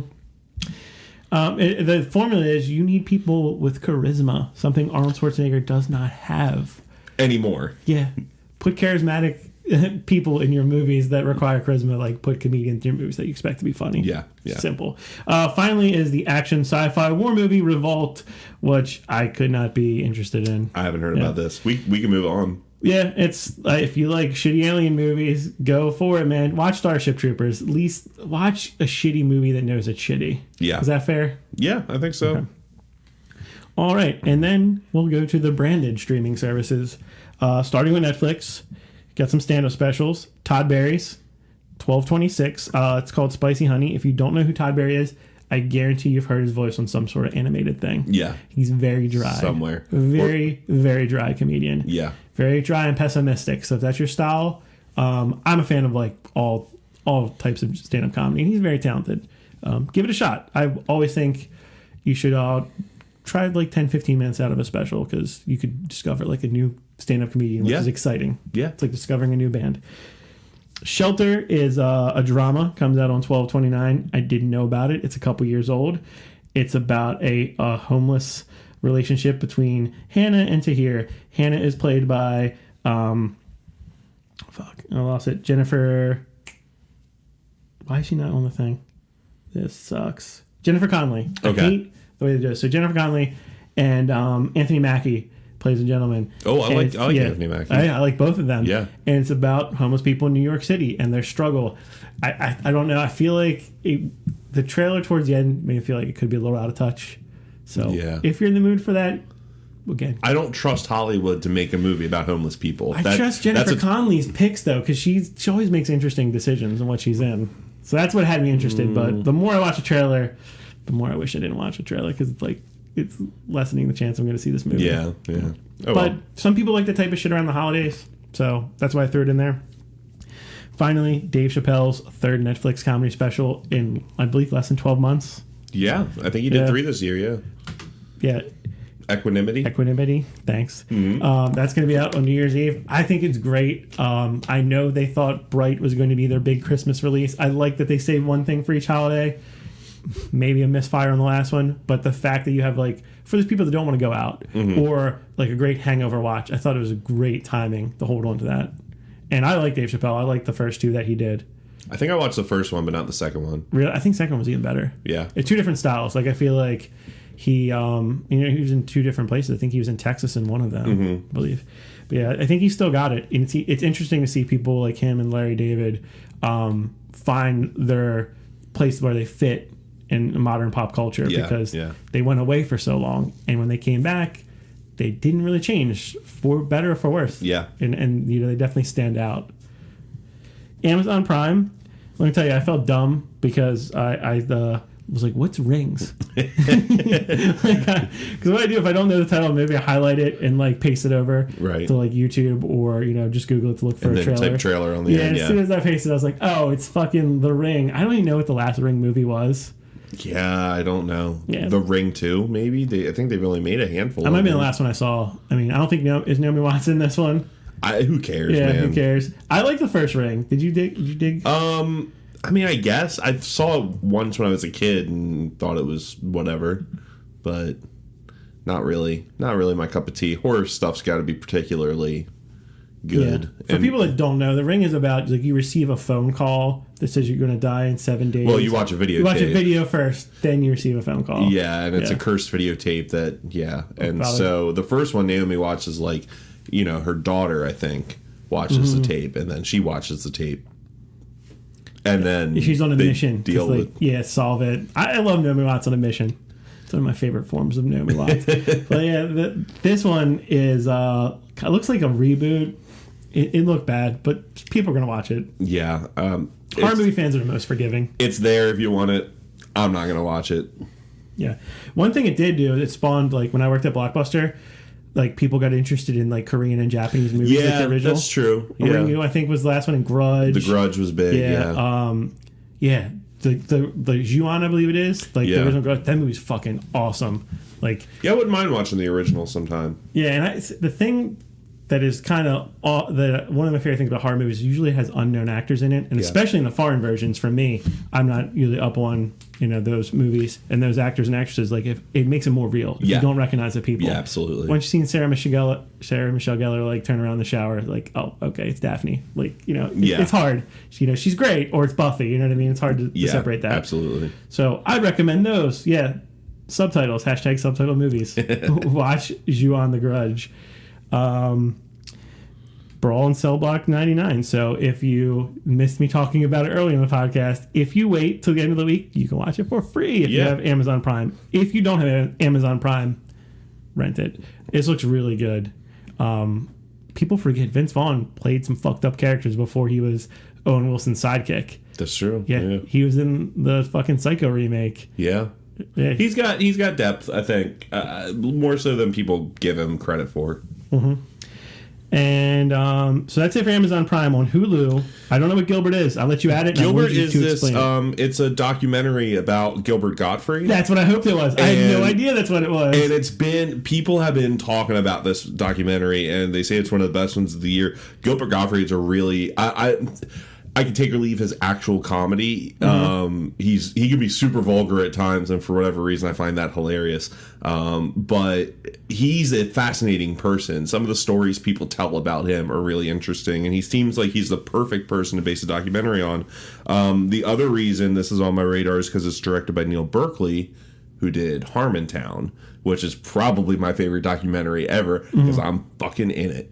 The formula is you need people with charisma, something Arnold Schwarzenegger does not have anymore. Yeah, put charismatic people in your movies that require charisma. Put comedians in your movies that you expect to be funny. Yeah. Simple. Finally, is the action sci-fi war movie Revolt, which I could not be interested in. I haven't heard about this. We can move on. Yeah, it's if you like shitty alien movies, go for it, man. Watch Starship Troopers. At least watch a shitty movie that knows it's shitty. Yeah. Is that fair? Yeah, I think so. Okay. All right, and then we'll go to the branded streaming services. Starting with Netflix, got some stand-up specials. Todd Barry's, $12.26. It's called Spicy Honey. If you don't know who Todd Barry is, I guarantee you've heard his voice on some sort of animated thing. Yeah. He's very dry. Somewhere. Very dry comedian. Yeah. Very dry and pessimistic. So if that's your style, I'm a fan of all types of stand-up comedy. And he's very talented. give it a shot. I always think you should try like 10-15 minutes out of a special, because you could discover like a new stand-up comedian, which is exciting. Yeah, it's like discovering a new band. Shelter is a drama, comes out on 12/29. I didn't know about it. It's a couple years old. It's about a homeless relationship between Hannah and Tahir. Hannah is played by I lost it. Jennifer. Why is she not on the thing? This sucks. Jennifer Connelly. I hate the way they do it. So Jennifer Connelly and Anthony Mackie plays a gentleman. Oh, I like Anthony Mackie. I like both of them. Yeah. And it's about homeless people in New York City and their struggle. I don't know. I feel like the trailer towards the end made me feel like it could be a little out of touch. So if you're in the mood for that, again. I don't trust Hollywood to make a movie about homeless people. I trust Jennifer Connelly's picks, though, because she always makes interesting decisions in what she's in. So that's what had me interested. But the more I watch a trailer, the more I wish I didn't watch a trailer, because it's lessening the chance I'm going to see this movie. Yeah. Oh, but some people like the type of shit around the holidays, so that's why I threw it in there. Finally, Dave Chappelle's third Netflix comedy special in, I believe, less than 12 months. Yeah, I think he did 3 this year, Yeah. Equanimity, thanks. Mm-hmm. That's going to be out on New Year's Eve. I think it's great. I know they thought Bright was going to be their big Christmas release. I like that they saved one thing for each holiday. Maybe a misfire on the last one, but the fact that you have, like, for those people that don't want to go out, or like a great hangover watch, I thought it was a great timing to hold on to that. And I like Dave Chappelle. I like the first 2 that he did. I think I watched the first one, but not the second one. Really, I think second one was even better. Yeah, it's 2 different styles. Like, I feel like he, he was in 2 different places. I think he was in Texas in one of them, I believe. But yeah, I think he still got it. And it's interesting to see people like him and Larry David find their place where they fit in modern pop culture, because they went away for so long, and when they came back, they didn't really change for better or for worse. Yeah, and they definitely stand out. Amazon Prime. Let me tell you, I felt dumb because I was like, "What's Rings?" Because what I do if I don't know the title, maybe I highlight it and like paste it over to like YouTube, or just Google it to look for a trailer. Type trailer on the end. As soon as I pasted it, I was like, "Oh, it's fucking The Ring." I don't even know what the last Ring movie was. Yeah, I don't know. Yeah. The Ring 2, maybe? I think they've only made a handful. That might be the last one I saw. I mean, I don't think is Naomi Watts in this one. Who cares, man? Who cares? I like the first Ring. Did you dig? I mean, I guess. I saw it once when I was a kid and thought it was whatever. But not really. Not really my cup of tea. Horror stuff's got to be particularly good. Yeah. For people that don't know, The Ring is about, like, you receive a phone call that says you're going to die in 7 days. Well, you watch a video. You watch a video first, then you receive a phone call. Yeah, and it's a cursed videotape that, and so the first one Naomi watches, like, her daughter, I think, watches the tape, and then she watches the tape. And then she's on a mission. Deal with solve it. I love Naomi Watts on a mission. It's one of my favorite forms of Naomi Watts. But yeah, this one is it looks like a reboot. It looked bad, but people are gonna watch it. Yeah, horror movie fans are the most forgiving. It's there if you want it. I'm not gonna watch it. Yeah, one thing it did do, it spawned, like, when I worked at Blockbuster, like, people got interested in, like, Korean and Japanese movies. Yeah, like the original. That's true. Ringu, I think, was the last one, and Grudge. The Grudge was big. Yeah. The Ju-on, I believe it is. Like, the original Grudge. That movie's fucking awesome. Like, I wouldn't mind watching the original sometime. Yeah, and the thing that is kind of one of my favorite things about horror movies, usually has unknown actors in it, and especially in the foreign versions. For me, I'm not usually up on those movies and those actors and actresses. Like, if it makes it more real, if you don't recognize the people. Yeah, absolutely. Once you've seen Sarah Michelle Gellar, like, turn around in the shower, like, oh, okay, it's Daphne. Like, it's hard. She's great, or it's Buffy. You know what I mean? It's hard to separate that. Absolutely. So I'd recommend those. Yeah, subtitles. # subtitle movies. Watch Ju-on the Grudge. Brawl in Cell Block 99. So if you missed me talking about it earlier in the podcast, if you wait till the end of the week, you can watch it for free if you have Amazon Prime. If you don't have Amazon Prime, rent it. This looks really good. People forget Vince Vaughn played some fucked up characters before he was Owen Wilson's sidekick. That's true. Yeah. He was in the fucking Psycho remake. Yeah. He's got depth, I think, more so than people give him credit for. Mm-hmm. And so that's it for Amazon Prime. On Hulu, I don't know what Gilbert is. I'll let you add it. Gilbert is this. It's a documentary about Gilbert Gottfried. That's what I hoped it was. I had no idea that's what it was. And people have been talking about this documentary, and they say it's one of the best ones of the year. Gilbert Gottfried's a really I could take or leave his actual comedy. He can be super vulgar at times, and for whatever reason, I find that hilarious. But he's a fascinating person. Some of the stories people tell about him are really interesting, and he seems like he's the perfect person to base a documentary on. The other reason this is on my radar is because it's directed by Neil Berkeley, who did Harmontown, which is probably my favorite documentary ever, because I'm fucking in it.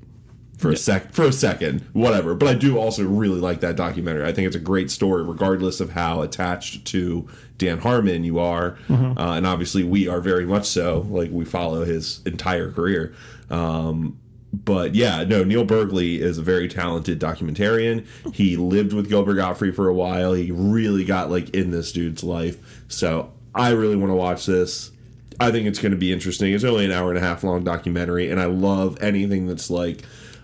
For a second, whatever. But I do also really like that documentary. I think it's a great story, regardless of how attached to Dan Harmon you are. And obviously, we are very much so. Like, we follow his entire career. But yeah, no, Neil Berkeley is a very talented documentarian. He lived with Gilbert Gottfried for a while. He really got like in this dude's life. So I really want to watch this. I think it's going to be interesting. It's only an hour and a half long documentary, and I love anything that's like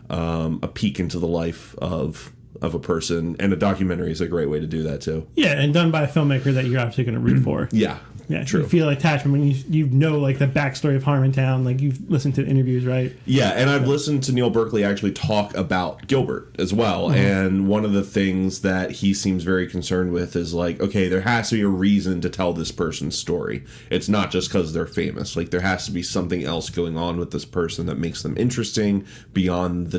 a peek into the life of a person, and a documentary is a great way to do that too. Yeah, and done by a filmmaker that you're obviously going to root for. Yeah, true. You feel attachment when you know like the backstory of Harmontown, like you've listened to interviews, right? Yeah, and I've listened to Neil Berkeley actually talk about Gilbert as well, and one of the things that he seems very concerned with is like, okay, there has to be a reason to tell this person's story. It's not just because they're famous. Like, there has to be something else going on with this person that makes them interesting beyond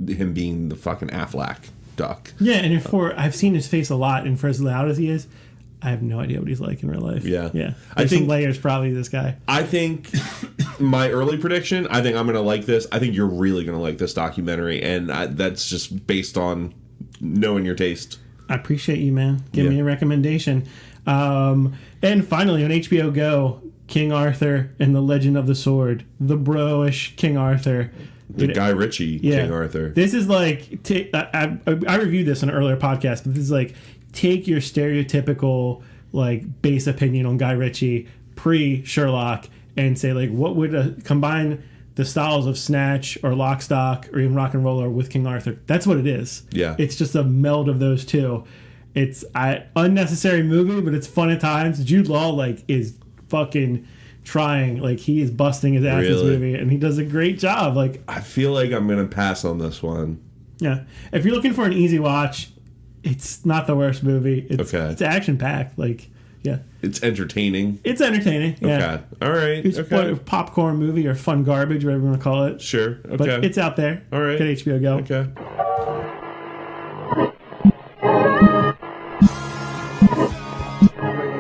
him being the fucking Affleck duck. Yeah, and I've seen his face a lot, and for as loud as he is, I have no idea what he's like in real life. Yeah. I think some layers probably this guy. I think my early prediction, I think I'm going to like this. I think you're really going to like this documentary, and that's just based on knowing your taste. I appreciate you, man. Give me a recommendation. And finally, on HBO Go, King Arthur and the Legend of the Sword. The bro-ish King Arthur. The Guy Ritchie King Arthur. This is like, I reviewed this on an earlier podcast, but this is like, take your stereotypical like base opinion on Guy Ritchie pre-Sherlock and say like, what would combine the styles of Snatch or Lock, Stock or even Rock and Roller with King Arthur? That's what it is. Yeah. It's just a meld of those two. It's an unnecessary movie, but it's fun at times. Jude Law like is fucking trying, like he is busting his ass in this movie, and he does a great job. Like, I feel like I'm gonna pass on this one. Yeah, if you're looking for an easy watch, it's not the worst movie. It's action packed. Like, yeah, it's entertaining. It's entertaining. Yeah. Okay, all right. It's a popcorn movie or fun garbage, whatever you want to call it. Sure. Okay, but it's out there. All right, get HBO Go. Okay.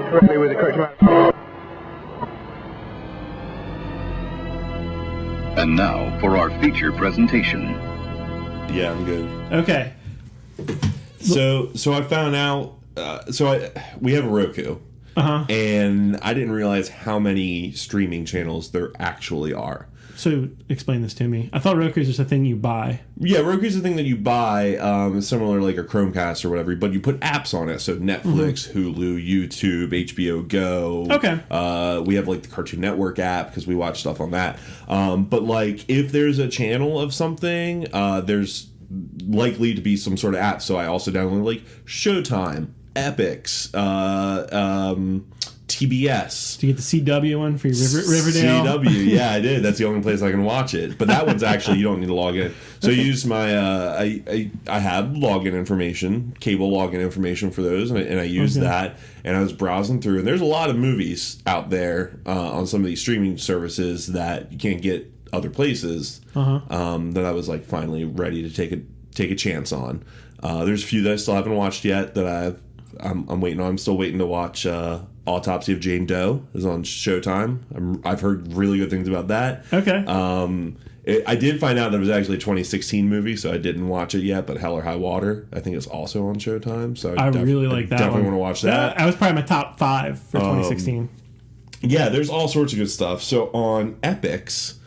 Correctly with the correct amount. And now for our feature presentation. Yeah, I'm good. Okay. So I found out. We have a Roku, and I didn't realize how many streaming channels there actually are. So explain this to me. I thought Roku is just a thing you buy. Yeah, Roku's a thing that you buy, similar like a Chromecast or whatever, but you put apps on it. So Netflix, Hulu, YouTube, HBO Go. Okay. We have like the Cartoon Network app because we watch stuff on that. But like if there's a channel of something, there's likely to be some sort of app. So I also downloaded like Showtime, Epix, TBS. Do you get the CW one for your Riverdale? CW, yeah, I did. That's the only place I can watch it. But that one's actually, you don't need to log in. So I use my, I have login information, cable login information for those, and I use that. And I was browsing through, and there's a lot of movies out there on some of these streaming services that you can't get other places. That I was like finally ready to take a chance on. There's a few that I still haven't watched yet that I'm waiting on. I'm still waiting to watch Autopsy of Jane Doe is on Showtime. I've heard really good things about that. Okay. I did find out that it was actually a 2016 movie, so I didn't watch it yet. But Hell or High Water, I think, is also on Showtime. So I really like that. Definitely one. Want to watch that. That was probably my top 5 for 2016. Yeah, there's all sorts of good stuff. So on Epix,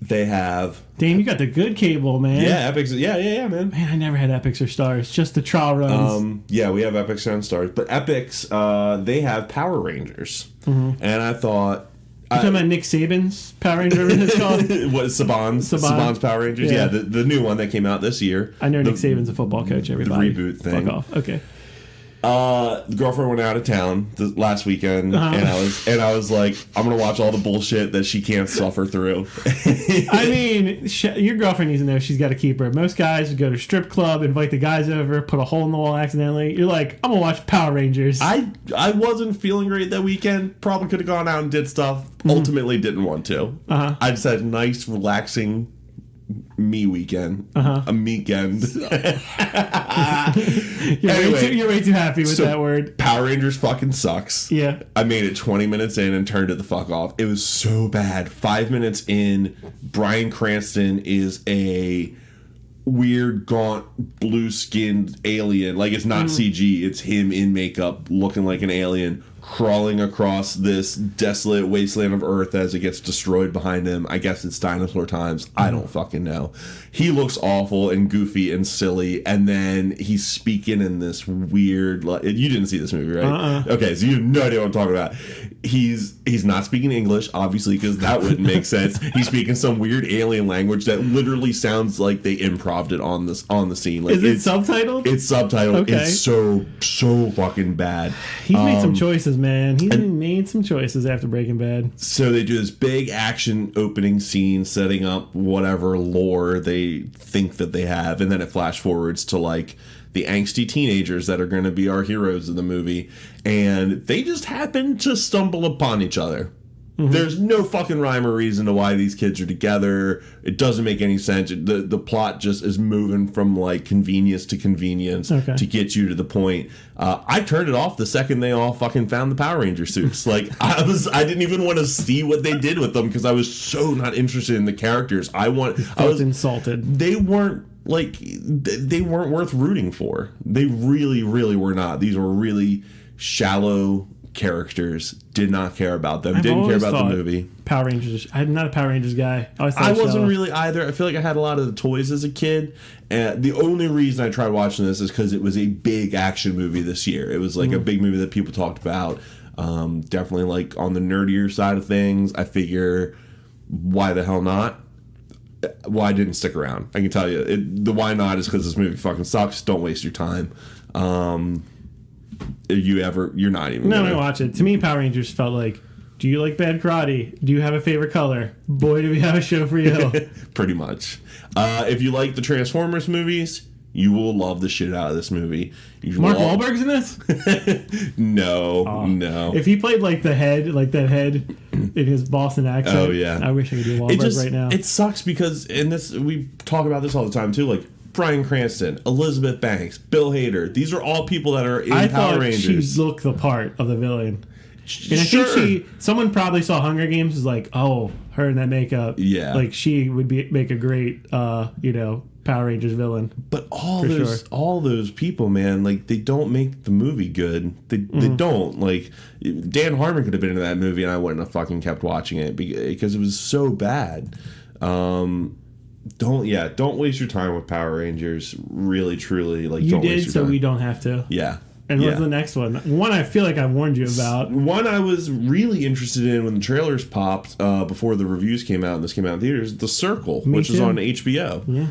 they have. Damn, you got the good cable, man. Yeah, Epix. Yeah, man. Man, I never had Epix or Stars. Just the trial runs. Yeah, we have Epix and Stars, but Epix, they have Power Rangers, and I thought, talking about Nick Saban's Power Ranger, whatever it's called? What is Saban's Power Rangers? Yeah, the new one that came out this year. I know Nick Saban's a football coach, everybody. The reboot thing. Fuck off. Okay. The girlfriend went out of town last weekend, and I was like, I'm gonna watch all the bullshit that she can't suffer through. I mean, your girlfriend needs to know she's got a keeper. Most guys would go to a strip club, invite the guys over, put a hole in the wall accidentally. You're like, I'm gonna watch Power Rangers. I wasn't feeling great that weekend. Probably could have gone out and did stuff. Ultimately, didn't want to. I just had a nice, relaxing me weekend. A meekend. You're way too happy with that word. Power Rangers fucking sucks. Yeah. I made it 20 minutes in and turned it the fuck off. It was so bad. 5 minutes in, Bryan Cranston is a weird, gaunt, blue-skinned alien. Like, it's not CG. It's him in makeup looking like an alien, crawling across this desolate wasteland of Earth as it gets destroyed behind him. I guess it's dinosaur times. I don't fucking know. He looks awful and goofy and silly, and then he's speaking in this weird... You didn't see this movie, right? Okay, so you have no idea what I'm talking about. He's not speaking English, obviously, because that wouldn't make sense. He's speaking some weird alien language that literally sounds like they improv'd it on the scene. Like, is it subtitled? It's subtitled. Okay. It's so fucking bad. He's made some choices, man. He's made some choices after Breaking Bad. So they do this big action opening scene setting up whatever lore they think that they have, and then it flash forwards to like the angsty teenagers that are going to be our heroes of the movie, and they just happen to stumble upon each other. There's no fucking rhyme or reason to why these kids are together. It doesn't make any sense. The plot just is moving from like convenience to convenience to get you to the point. I turned it off the second they all fucking found the Power Ranger suits. Like I didn't even want to see what they did with them because I was so not interested in the characters. I was insulted. They weren't worth rooting for. They really, really were not. These were really shallow characters. Did not care about them. Didn't care about the movie. Power Rangers. I'm not a Power Rangers guy. I wasn't really either. I feel like I had a lot of the toys as a kid. And the only reason I tried watching this is because it was a big action movie this year. It was like a big movie that people talked about. Definitely like on the nerdier side of things. I figure, why the hell not? Why didn't stick around? I can tell you. The why not is because this movie fucking sucks. Don't waste your time. You're not even gonna watch it. To me, Power Rangers felt like, do you like bad karate? Do you have a favorite color? Boy, do we have a show for you. Pretty much. If you like the Transformers movies, you will love the shit out of this movie. Mark Wahlberg's in this? No. If he played like that head in his Boston accent, oh yeah, I wish I could do Wahlberg right now. It sucks because we talk about this all the time too, like Bryan Cranston, Elizabeth Banks, Bill Hader. These are all people that are in Power Rangers. She looked the part of the villain. And I think someone probably saw Hunger Games was like, oh, her in that makeup. Yeah. Like she would make a great, Power Rangers villain. But all those people, man, like they don't make the movie good. They don't. Like Dan Harmon could have been in that movie and I wouldn't have fucking kept watching it because it was so bad. Don't waste your time with Power Rangers. Really, truly, like don't waste your time. We don't have to. Yeah. And what's the next one? One I feel like I warned you about. One I was really interested in when the trailers popped before the reviews came out and this came out in theaters. The Circle, which is on HBO. Yeah.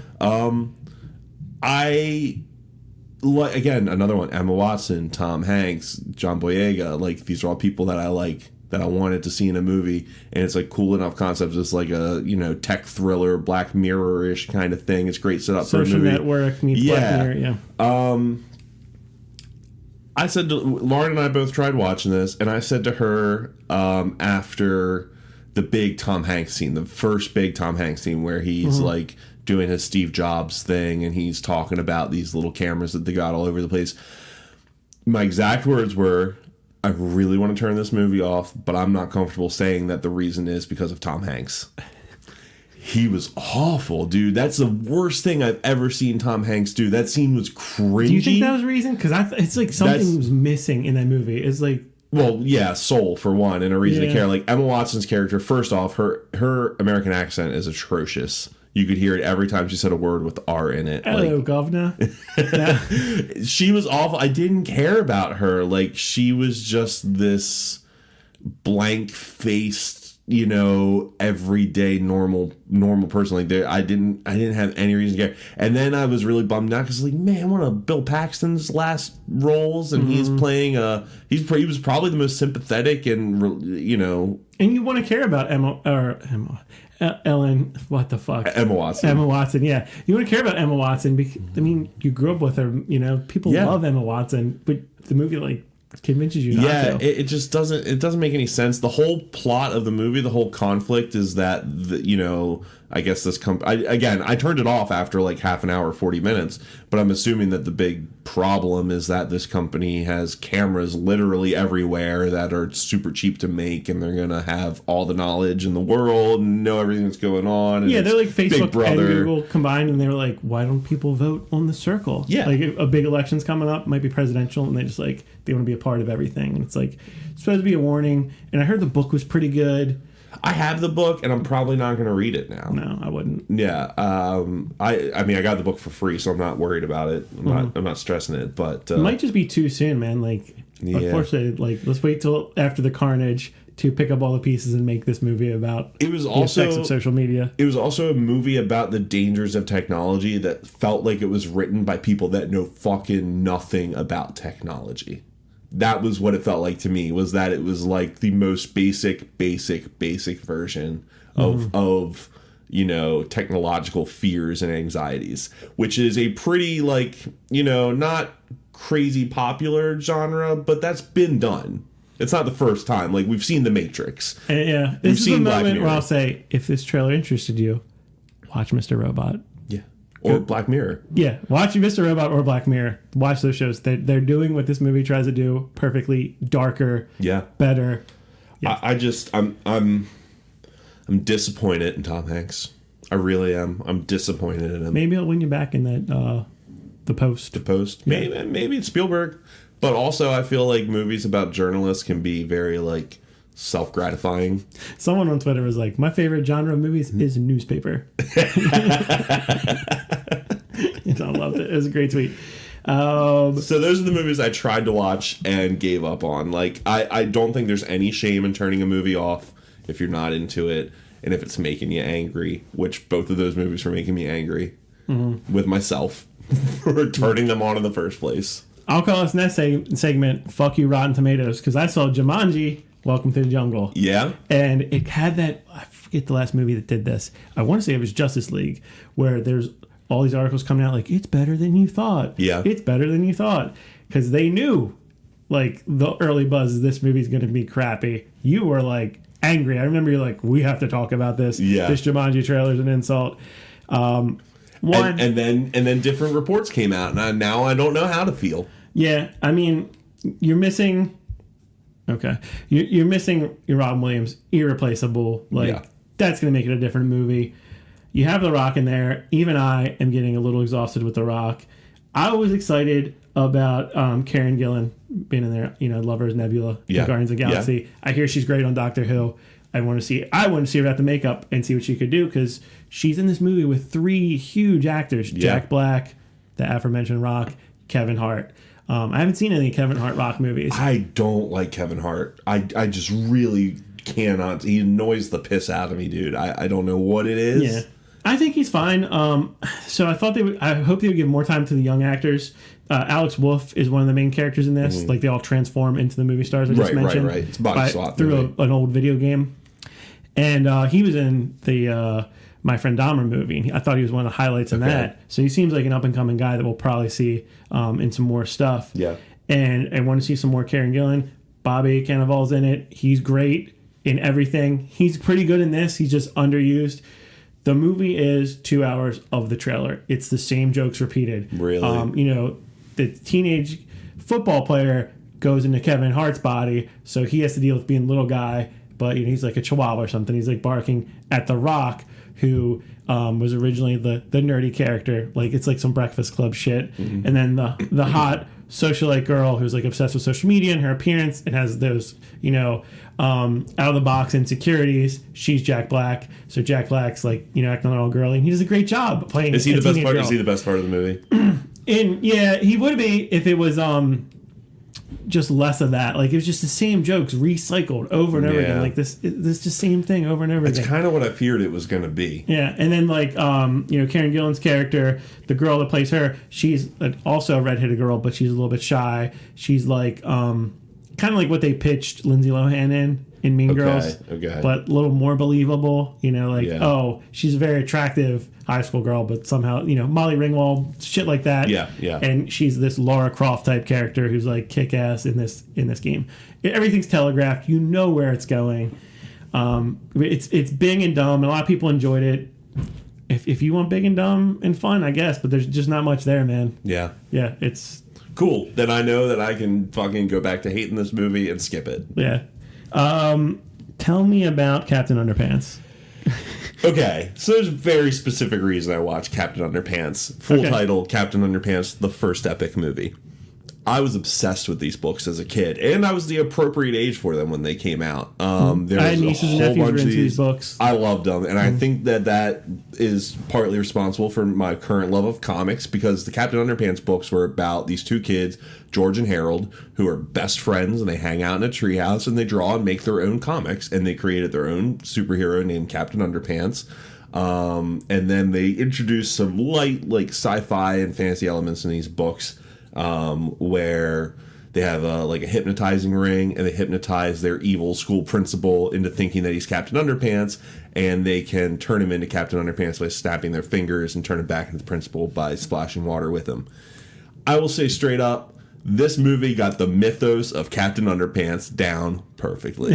Again, another one. Emma Watson, Tom Hanks, John Boyega. Like these are all people that I like, that I wanted to see in a movie, and it's like cool enough concepts. It's like a tech thriller, Black Mirror-ish kind of thing. It's great setup for a movie. Social Network meets Black Mirror. Yeah. I said to Lauren and I both tried watching this, and I said to her after the big Tom Hanks scene, the first big Tom Hanks scene where he's like doing his Steve Jobs thing and he's talking about these little cameras that they got all over the place. My exact words were, I really want to turn this movie off, but I'm not comfortable saying that the reason is because of Tom Hanks. He was awful, dude. That's the worst thing I've ever seen Tom Hanks do. That scene was cringy. Do you think that was the reason? Because it's like something was missing in that movie. It's like... Well, yeah, soul, for one, and a reason to care. Like, Emma Watson's character, first off, her American accent is atrocious. You could hear it every time she said a word with R in it. Hello, governor. She was awful. I didn't care about her. Like, she was just this blank-faced everyday normal person. Like I didn't have any reason to care. And then I was really bummed out because man, one of Bill Paxton's last roles, and he's playing he was probably the most sympathetic and And you want to care about Ellen, what the fuck? Emma Watson. Emma Watson, yeah. You want to care about Emma Watson because, you grew up with her, people love Emma Watson, but the movie, convinces you not to. It just doesn't make any sense. The whole plot of the movie, the whole conflict is that, I guess this I turned it off after half an hour, 40 minutes, but I'm assuming that the big problem is that this company has cameras literally everywhere that are super cheap to make, and they're going to have all the knowledge in the world and know everything that's going on. And they're like Facebook and Google combined, and they were like, why don't people vote on the circle? Yeah. A big election's coming up, might be presidential, and they just they want to be a part of everything. And it's it's supposed to be a warning, and I heard the book was pretty good. I have the book, and I'm probably not going to read it now. No, I wouldn't. Yeah, I got the book for free, so I'm not worried about it. I'm not stressing it, but it might just be too soon, man. Unfortunately, let's wait till after the carnage to pick up all the pieces and make this movie about the effects of social media. It was also a movie about the dangers of technology that felt like it was written by people that know fucking nothing about technology. That was what it felt like to me, was that it was the most basic version of technological fears and anxieties, which is a pretty not crazy popular genre, but that's been done. It's not the first time. We've seen The Matrix. Yeah. This is the moment where I'll say, if this trailer interested you, watch Mr. Robot. Yeah. Or Black Mirror. Yeah. Watch Mr. Robot or Black Mirror. Watch those shows. They're doing what this movie tries to do perfectly, darker, better. Yeah. I'm disappointed in Tom Hanks. I really am. I'm disappointed in him. Maybe I'll win you back in that The Post. The Post. Yeah. Maybe it's Spielberg. But also, I feel like movies about journalists can be very, self-gratifying. Someone on Twitter was like, my favorite genre of movies is newspaper. I loved it. It was a great tweet. So those are the movies I tried to watch and gave up on. I don't think there's any shame in turning a movie off if you're not into it and if it's making you angry, which both of those movies were making me angry with myself for turning them on in the first place. I'll call this next segment Fuck You Rotten Tomatoes, because I saw Jumanji, Welcome to the Jungle. Yeah. And it had that, I forget the last movie that did this. I want to say it was Justice League, where there's all these articles coming out it's better than you thought. Yeah. It's better than you thought. Because they knew, the early buzz is this movie's going to be crappy. You were, angry. I remember you're we have to talk about this. Yeah. This Jumanji trailer's an insult. And then different reports came out, and now I don't know how to feel. Yeah, I mean, you're missing. Okay, you're missing Robin Williams, irreplaceable. That's going to make it a different movie. You have The Rock in there. Even I am getting a little exhausted with The Rock. I was excited about Karen Gillan being in there. Lovers Nebula, Guardians of the Galaxy. Yeah. I hear she's great on Doctor Who. I want to see her without the makeup and see what she could do, because she's in this movie with 3 huge actors: Jack Black, the aforementioned Rock, Kevin Hart. I haven't seen any Kevin Hart Rock movies. I don't like Kevin Hart. I just really cannot. He annoys the piss out of me, dude. I don't know what it is. Yeah, I think he's fine. So I thought I hope they would give more time to the young actors. Alex Wolff is one of the main characters in this. They all transform into the movie stars I just mentioned. Right. It's body swap through an old video game. And he was in the My Friend Dahmer movie. I thought he was one of the highlights in that. So he seems like an up-and-coming guy that we'll probably see in some more stuff. Yeah. And I want to see some more Karen Gillan. Bobby Cannavale's in it. He's great in everything. He's pretty good in this. He's just underused. The movie is 2 hours of the trailer. It's the same jokes repeated. Really? The teenage football player goes into Kevin Hart's body, so he has to deal with being a little guy, but he's like a chihuahua or something. He's barking at The Rock, who was originally the nerdy character. It's some Breakfast Club shit. Mm-hmm. And then the hot socialite girl who's obsessed with social media and her appearance and has those, out of the box insecurities. She's Jack Black. So Jack Black's acting all girly, and he does a great job playing. Is he the best part? Is he the best part of the movie? And yeah, he would be if it was just less of that. Like, it was just the same jokes recycled over and over again. Like, this just same thing over and over again. It's kind of what I feared it was going to be. Yeah, and then, like, Karen Gillan's character, the girl that plays her, she's also a redheaded girl, but she's a little bit shy. She's, like, kind of like what they pitched Lindsay Lohan in Mean Girls. Okay. But a little more believable. Oh, she's a very attractive high school girl, but somehow, Molly Ringwald, shit like that. Yeah. And she's this Lara Croft type character who's like kick-ass in this game. Everything's telegraphed. You know where it's going. It's big and dumb, and a lot of people enjoyed it. If you want big and dumb and fun, I guess, but there's just not much there, man. Yeah. Yeah, it's... Cool. Then I know that I can fucking go back to hating this movie and skip it. Yeah. Tell me about Captain Underpants. Okay, so there's a very specific reason I watched Captain Underpants. Full title, Captain Underpants, the first epic movie. I was obsessed with these books as a kid, and I was the appropriate age for them when they came out. I had nieces and nephews who into these books. I loved them, and I think that is partly responsible for my current love of comics, because the Captain Underpants books were about these two kids, George and Harold, who are best friends, and they hang out in a treehouse, and they draw and make their own comics, and they created their own superhero named Captain Underpants. And then they introduced some light, like, sci-fi and fantasy elements in these books. Where they have a hypnotizing ring, and they hypnotize their evil school principal into thinking that he's Captain Underpants, and they can turn him into Captain Underpants by snapping their fingers and turn him back into the principal by splashing water with him. I will say straight up, this movie got the mythos of Captain Underpants down perfectly.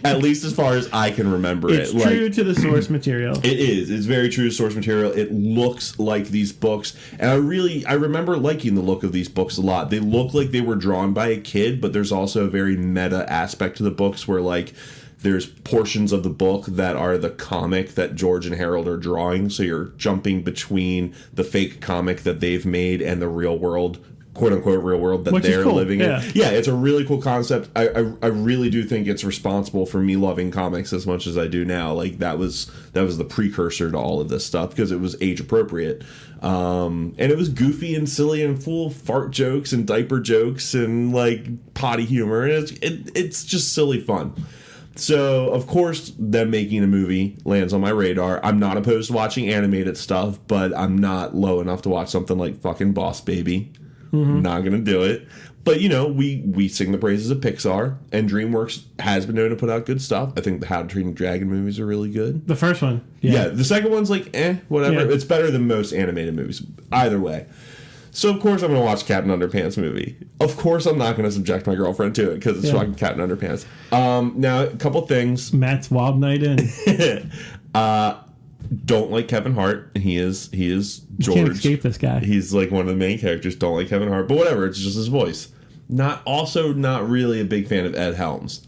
At least as far as I can remember it's it. It's true to the source material. It is. It's very true to source material. It looks like these books. And I remember liking the look of these books a lot. They look like they were drawn by a kid, but there's also a very meta aspect to the books where, like, there's portions of the book that are the comic that George and Harold are drawing. So you're jumping between the fake comic that they've made and the real world, quote-unquote real world that they're living in. Yeah, it's a really cool concept. I really do think it's responsible for me loving comics as much as I do now. Like, that was the precursor to all of this stuff, because it was age appropriate. And it was goofy and silly and full of fart jokes and diaper jokes and, like, potty humor. And it's just silly fun. So, of course, them making a movie lands on my radar. I'm not opposed to watching animated stuff, but I'm not low enough to watch something like fucking Boss Baby. Not gonna do it. But, we sing the praises of Pixar, and DreamWorks has been known to put out good stuff. I think the How to Train Your Dragon movies are really good. The first one. Yeah, the second one's like, whatever. Yeah. It's better than most animated movies. Either way. So, of course, I'm going to watch Captain Underpants movie. Of course, I'm not going to subject my girlfriend to it, because it's fucking Captain Underpants. Now, a couple things. Matt's Wild Night In. Don't like Kevin Hart. He is George. You can't escape this guy. He's like one of the main characters. Don't like Kevin Hart, but whatever. It's just his voice. Not really a big fan of Ed Helms.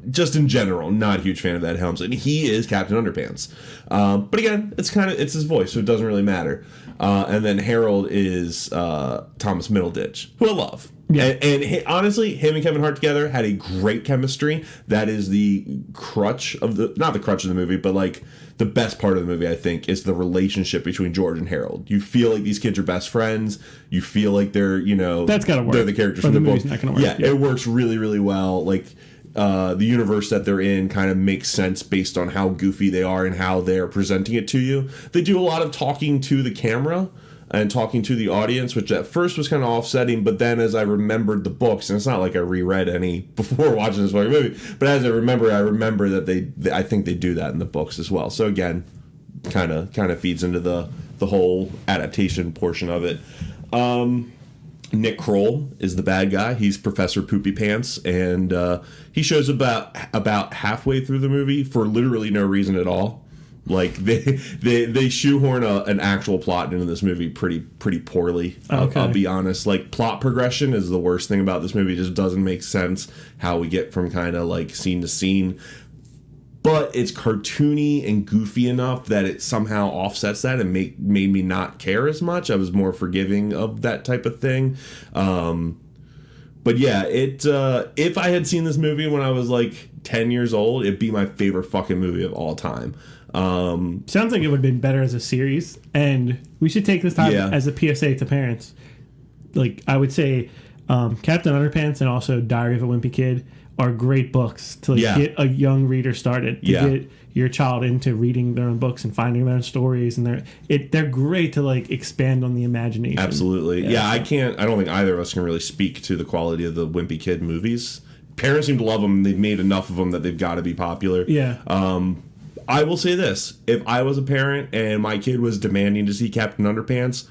Just in general, not a huge fan of Ed Helms, and he is Captain Underpants. But again, it's his voice, so it doesn't really matter. And then Harold is Thomas Middleditch, who I love. Yeah. And honestly, him and Kevin Hart together had a great chemistry. That is the crutch of not the crutch of the movie, but like the best part of the movie, I think, is the relationship between George and Harold. You feel like these kids are best friends. You feel like they're, that's gotta work. They're the characters from the book. Yeah, it works really, really well. Like, the universe that they're in kind of makes sense based on how goofy they are and how they're presenting it to you. They do a lot of talking to the camera and talking to the audience, which at first was kind of offsetting, but then as I remembered the books, and it's not like I reread any before watching this fucking movie, but as I remember that I think they do that in the books as well. So again, kind of feeds into the whole adaptation portion of it. Nick Kroll is the bad guy. He's Professor Poopy Pants, and he shows about halfway through the movie for literally no reason at all. Like they shoehorn an actual plot into this movie pretty poorly. I'll be honest. Like, plot progression is the worst thing about this movie. It just doesn't make sense how we get from kind of like scene to scene. But it's cartoony and goofy enough that it somehow offsets that and made me not care as much. I was more forgiving of that type of thing. But yeah, if I had seen this movie when I was like 10 years old, it'd be my favorite fucking movie of all time. Sounds like it would have been better as a series, and we should take this time as a PSA to parents. Like, I would say, Captain Underpants and also Diary of a Wimpy Kid are great books to get a young reader started, to get your child into reading their own books and finding their own stories, and they're great to like expand on the imagination. Absolutely. I don't think either of us can really speak to the quality of the Wimpy Kid movies. Parents seem to love them. They've made enough of them that they've got to be popular. I will say this: if I was a parent and my kid was demanding to see Captain Underpants,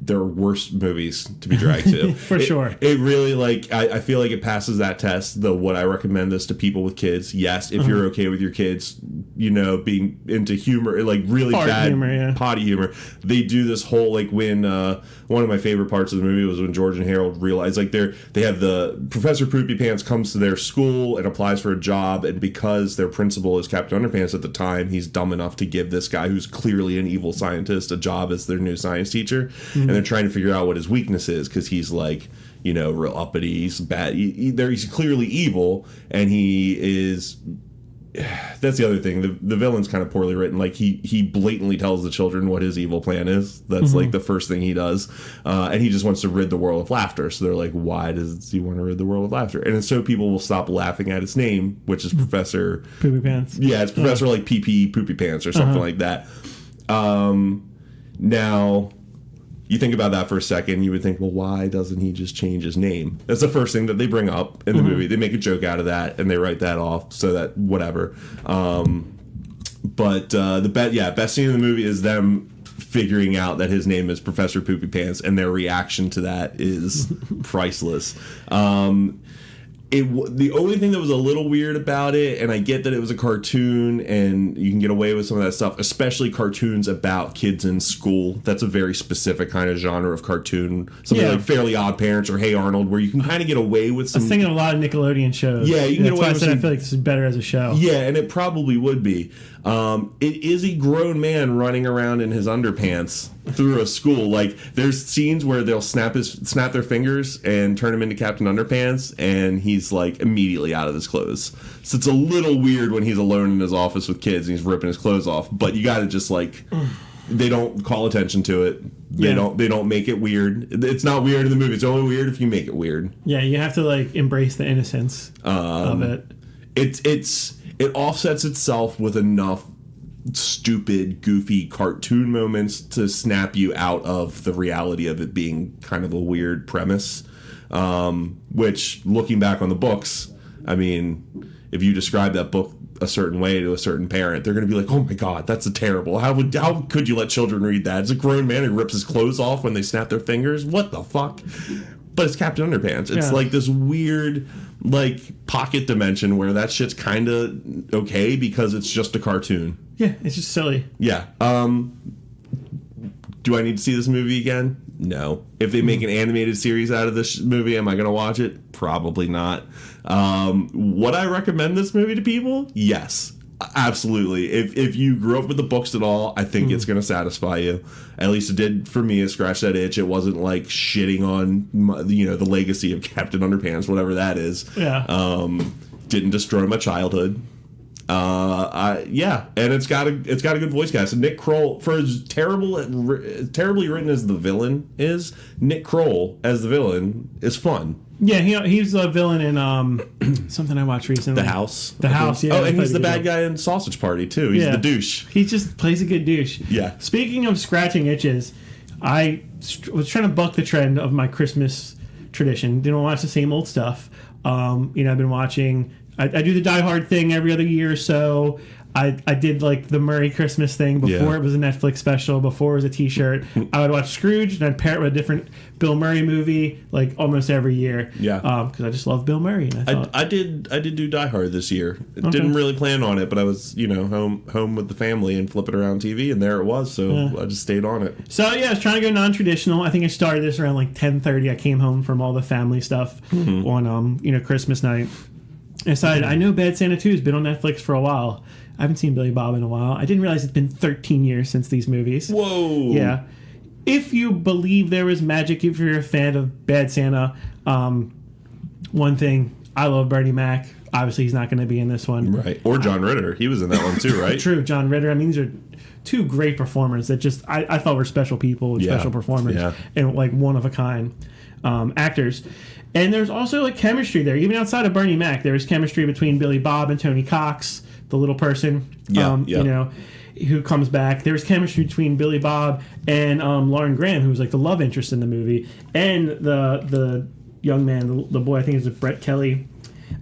there are worse movies to be dragged to. For sure. It really, like, I feel like it passes that test. Would I recommend this to people with kids? Yes, if you're okay with your kids, being into humor, like really bad humor, potty humor. They do this whole, like, when one of my favorite parts of the movie was when George and Harold realize, like, they have the Professor Poopy Pants comes to their school and applies for a job, and because their principal is Captain Underpants at the time, he's dumb enough to give this guy who's clearly an evil scientist a job as their new science teacher. And they're trying to figure out what his weakness is, because he's like, real uppity, he's bad, he's clearly evil, and he is. That's the other thing. The villain's kind of poorly written. Like, he blatantly tells the children what his evil plan is. That's like the first thing he does, and he just wants to rid the world of laughter. So they're like, why does he want to rid the world of laughter? And so people will stop laughing at his name, which is Professor Poopy Pants. Yeah, it's Professor like PP Poopy Pants or something like that. Now, you think about that for a second, you would think, well, why doesn't he just change his name? That's the first thing that they bring up in the movie. They make a joke out of that, and they write that off, so that whatever. But the best scene in the movie is them figuring out that his name is Professor Poopy Pants, and their reaction to that is priceless. The only thing that was a little weird about it, and I get that it was a cartoon and you can get away with some of that stuff, especially cartoons about kids in school. That's a very specific kind of genre of cartoon. Something like Fairly Odd Parents or Hey Arnold, where you can kind of get away with some... I was thinking of a lot of Nickelodeon shows. Yeah, you can get away with some... I feel like this is better as a show. Yeah, and it probably would be. It is a grown man running around in his underpants through a school. Like, there's scenes where they'll snap their fingers and turn him into Captain Underpants, and he's like immediately out of his clothes. So it's a little weird when he's alone in his office with kids and he's ripping his clothes off. But you got to just like, they don't call attention to it. They don't make it weird. It's not weird in the movie. It's only weird if you make it weird. Yeah, you have to like embrace the innocence of it. It offsets itself with enough stupid, goofy cartoon moments to snap you out of the reality of it being kind of a weird premise. Which, looking back on the books, I mean, if you describe that book a certain way to a certain parent, they're going to be like, "Oh my God, that's terrible! How could you let children read that? It's a grown man who rips his clothes off when they snap their fingers. What the fuck?" But it's Captain Underpants. It's like this weird, like, pocket dimension where that shit's kind of okay because it's just a cartoon. Yeah, it's just silly. Yeah. Do I need to see this movie again? No. If they make an animated series out of this movie, am I going to watch it? Probably not. Would I recommend this movie to people? Yes. Absolutely. If you grew up with the books at all, I think it's going to satisfy you. At least it did for me. It scratched that itch. It wasn't like shitting on the legacy of Captain Underpants, whatever that is. Yeah. Didn't destroy my childhood. And it's got a good voice cast. And Nick Kroll, for as terribly written as the villain is, Nick Kroll as the villain is fun. Yeah, he's a villain in something I watched recently. The House. The House, yeah. Oh, and he's the bad guy in Sausage Party, too. He's the douche. He just plays a good douche. Yeah. Speaking of scratching itches, I was trying to buck the trend of my Christmas tradition. Didn't watch the same old stuff. I've been watching... I do the Die Hard thing every other year or so. I did like the Murray Christmas thing before it was a Netflix special, before it was a t-shirt. I would watch Scrooge and I'd pair it with a different Bill Murray movie like almost every year. Yeah. Because I just love Bill Murray. And I did do Die Hard this year. Didn't really plan on it, but I was, home with the family and flipping around TV, and there it was, so I just stayed on it. So I was trying to go non-traditional. I think I started this around like 10:30. I came home from all the family stuff on Christmas night. I decided, I know Bad Santa 2 has been on Netflix for a while. I haven't seen Billy Bob in a while. I didn't realize it's been 13 years since these movies. Whoa. Yeah. If you believe there was magic, if you're a fan of Bad Santa, one thing, I love Bernie Mac. Obviously, he's not going to be in this one. Right. Or John Ritter. He was in that one too, right? True, John Ritter. I mean, these are two great performers that just, I thought were special people and special performers and like one of a kind. actors. And there's also like chemistry there. Even outside of Bernie Mac, there was chemistry between Billy Bob and Tony Cox, the little person. You know, who comes back. There's chemistry between Billy Bob and Lauren Graham, who was like the love interest in the movie, and the young man, the boy, I think is Brett Kelly.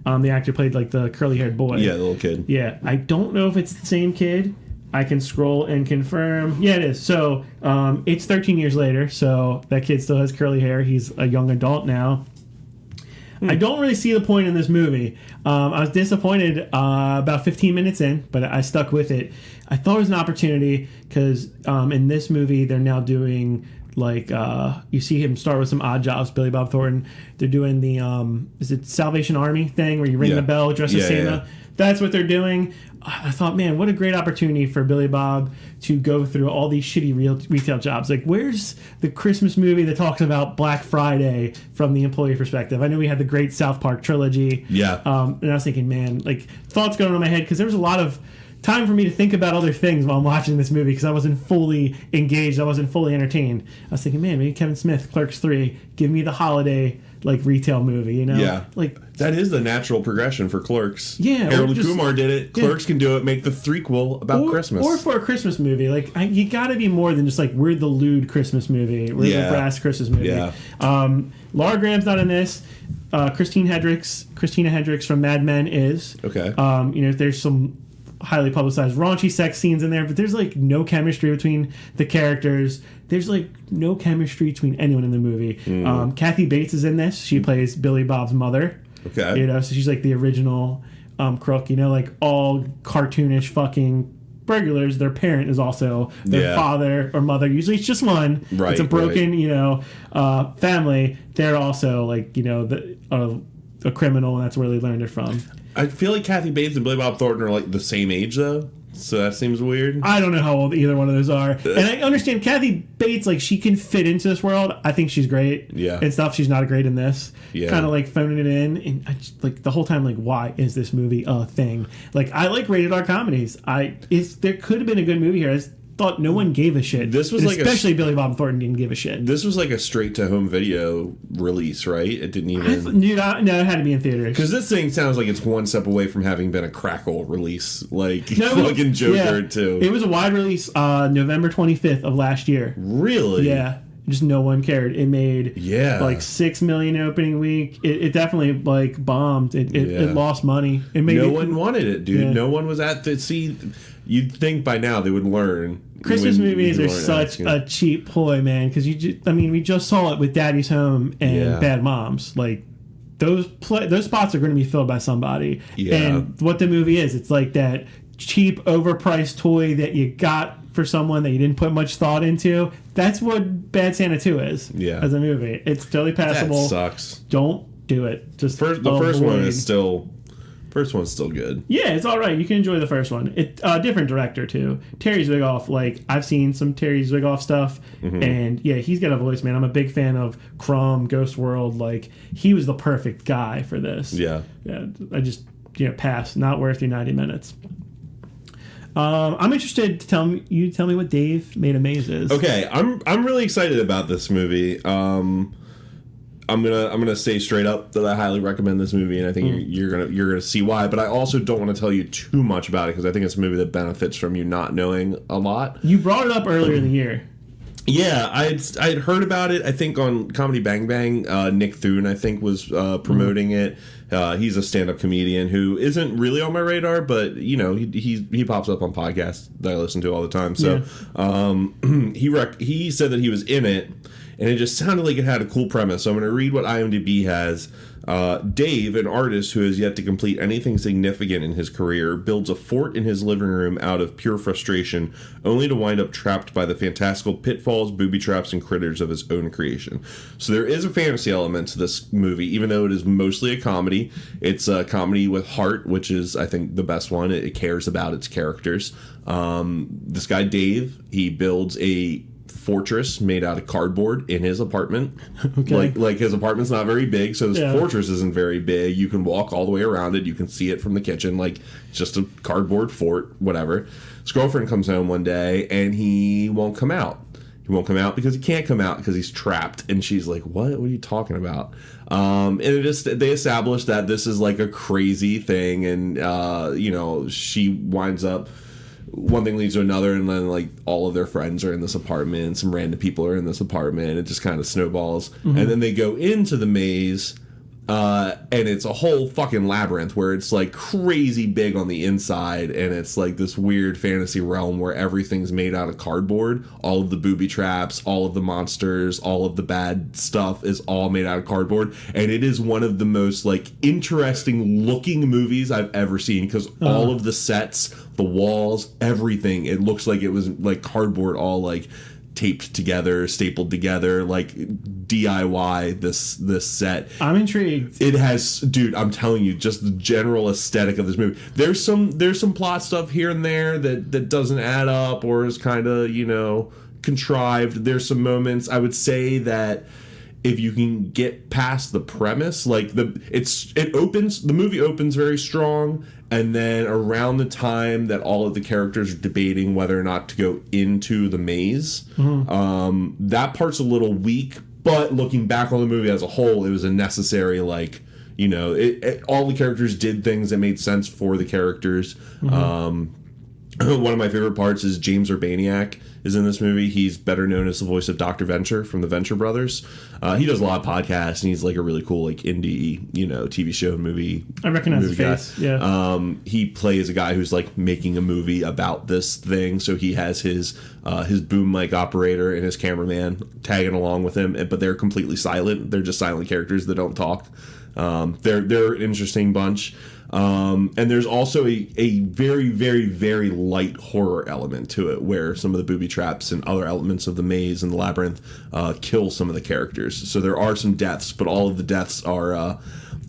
The actor played like the curly-haired boy. Yeah, the little kid. Yeah, I don't know if it's the same kid. I can scroll and confirm. Yeah, it is. So it's 13 years later, so that kid still has curly hair. He's a young adult now. I don't really see the point in this movie. I was disappointed about 15 minutes in, but I stuck with it. I thought it was an opportunity because in this movie they're now doing like you see him start with some odd jobs. Billy Bob Thornton. They're doing the is it Salvation Army thing where you ring the bell, dress as Santa. Yeah. That's what they're doing. I thought, man, what a great opportunity for Billy Bob to go through all these shitty retail jobs. Like, where's the Christmas movie that talks about Black Friday from the employee perspective? I know we had the great South Park trilogy. Yeah. And I was thinking, man, like, thoughts going on in my head because there was a lot of time for me to think about other things while I'm watching this movie because I wasn't fully engaged. I wasn't fully entertained. I was thinking, man, maybe Kevin Smith, Clerks 3, give me the holiday like retail movie, you know? Yeah. Like that is the natural progression for Clerks. Yeah. Harold Kumar did it. Yeah. Clerks can do it. Make the threequel about Christmas. Or for a Christmas movie. Like, you gotta be more than just like, we're the lewd Christmas movie. We're the brass Christmas movie. Yeah. Laura Graham's not in this. Christina Hendricks from Mad Men is. Okay. You know, there's some highly publicized raunchy sex scenes in there, but there's like no chemistry between the characters. There's like no chemistry between anyone in the movie. Kathy Bates is in this. She plays Billy Bob's mother. Okay. You know, so she's like the original crook. You know, like all cartoonish fucking burglars. Their parent is also their father or mother. Usually it's just one. Right. It's a broken, you know, family. They're also like, you know, a criminal, and that's where they learned it from. I feel like Kathy Bates and Billy Bob Thornton are like the same age though, so that seems weird. I don't know how old either one of those are, and I understand Kathy Bates, like she can fit into this world. I think she's great, and stuff. She's not great in this, kind of like phoning it in, and I just, like the whole time, like why is this movie a thing? Like I like rated R comedies. There could have been a good movie here. I thought no one gave a shit. This was especially Billy Bob Thornton didn't give a shit. This was like a straight to home video release, right? It didn't even. No, it had to be in theaters. Because this thing sounds like it's one step away from having been a Crackle release, like fucking Joker too. It was a wide release, November 25th of last year. Really? Yeah. Just no one cared. It made like $6 million opening week. It definitely like bombed. It lost money. No one wanted it, dude. Yeah. No one was at the see. You'd think by now they would learn. Christmas movies are such a cheap ploy, man. Because we just saw it with Daddy's Home and Bad Moms. Like those spots are going to be filled by somebody. Yeah. And what the movie is, it's like that cheap, overpriced toy that you got for someone that you didn't put much thought into. That's what Bad Santa 2 is. Yeah. As a movie, it's totally passable. That sucks. Don't do it. Just the first one is still. First one's still good. Yeah, it's all right. You can enjoy the first one. Different director too. Terry Zwigoff. Like I've seen some Terry Zwigoff stuff, and he's got a voice, man. I'm a big fan of Crumb, Ghost World. Like he was the perfect guy for this. Yeah. I just pass. Not worth your 90 minutes. I'm interested to tell me what Dave Made a Maze is. Okay, I'm really excited about this movie. I'm gonna say straight up that I highly recommend this movie, and I think you're gonna see why. But I also don't want to tell you too much about it because I think it's a movie that benefits from you not knowing a lot. You brought it up earlier in the year. Yeah, I'd heard about it. I think on Comedy Bang Bang, Nick Thune I think was promoting it. He's a stand-up comedian who isn't really on my radar, but he pops up on podcasts that I listen to all the time. So he said that he was in it. And it just sounded like it had a cool premise. So I'm going to read what IMDb has. Dave, an artist who has yet to complete anything significant in his career, builds a fort in his living room out of pure frustration, only to wind up trapped by the fantastical pitfalls, booby traps, and critters of his own creation. So there is a fantasy element to this movie, even though it is mostly a comedy. It's a comedy with heart, which is, I think, the best one. It cares about its characters. This guy, Dave, he builds a fortress made out of cardboard in his apartment. Okay. Like his apartment's not very big, so his fortress isn't very big. You can walk all the way around it. You can see it from the kitchen. Like it's just a cardboard fort, whatever. His girlfriend comes home one day and he won't come out. He won't come out because he can't come out because he's trapped. And she's like, what are you talking about? And they establish that this is like a crazy thing. And, she winds up, one thing leads to another. And then like all of their friends are in this apartment. And some random people are in this apartment. It just kind of snowballs. Mm-hmm. And then they go into the maze. And it's a whole fucking labyrinth where it's like crazy big on the inside, and it's like this weird fantasy realm where everything's made out of cardboard. All of the booby traps, all of the monsters, all of the bad stuff is all made out of cardboard, and it is one of the most like interesting looking movies I've ever seen because all of the sets, the walls, everything, it looks like it was like cardboard all like taped together, stapled together, like DIY this set. I'm intrigued. It has, dude, I'm telling you, just the general aesthetic of this movie. There's some plot stuff here and there that doesn't add up or is kind of, contrived. There's some moments, I would say that if you can get past the premise, like the movie opens very strong, and then around the time that all of the characters are debating whether or not to go into the maze, that part's a little weak, but looking back on the movie as a whole, it was a necessary, like, all the characters did things that made sense for the characters. One of my favorite parts is James Urbaniak is in this movie. He's better known as the voice of Dr. Venture from the Venture Brothers. He does a lot of podcasts, and he's like a really cool like indie, TV show movie. I recognize his face. Yeah. He plays a guy who's like making a movie about this thing. So he has his boom mic operator and his cameraman tagging along with him, but they're completely silent. They're just silent characters that don't talk. They're an interesting bunch. And there's also a very, very, very light horror element to it where some of the booby traps and other elements of the maze and the labyrinth kill some of the characters. So there are some deaths, but all of the deaths are,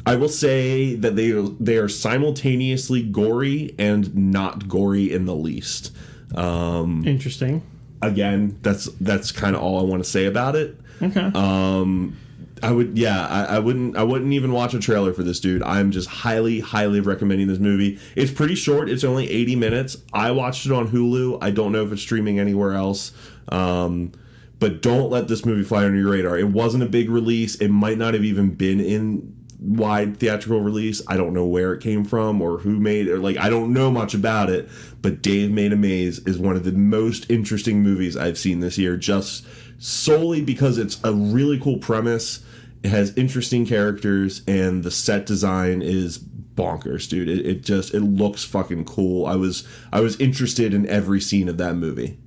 I will say that they are simultaneously gory and not gory in the least. Interesting. Again, that's kind of all I want to say about it. Okay. I wouldn't even watch a trailer for this, dude. I'm just highly, highly recommending this movie. It's pretty short. It's only 80 minutes. I watched it on Hulu. I don't know if it's streaming anywhere else. But don't let this movie fly under your radar. It wasn't a big release. It might not have even been in wide theatrical release. I don't know where it came from or who made it. Like, I don't know much about it. But Dave Made a Maze is one of the most interesting movies I've seen this year, just solely because it's a really cool premise. It has interesting characters, and the set design is bonkers, dude. It looks fucking cool. I was interested in every scene of that movie.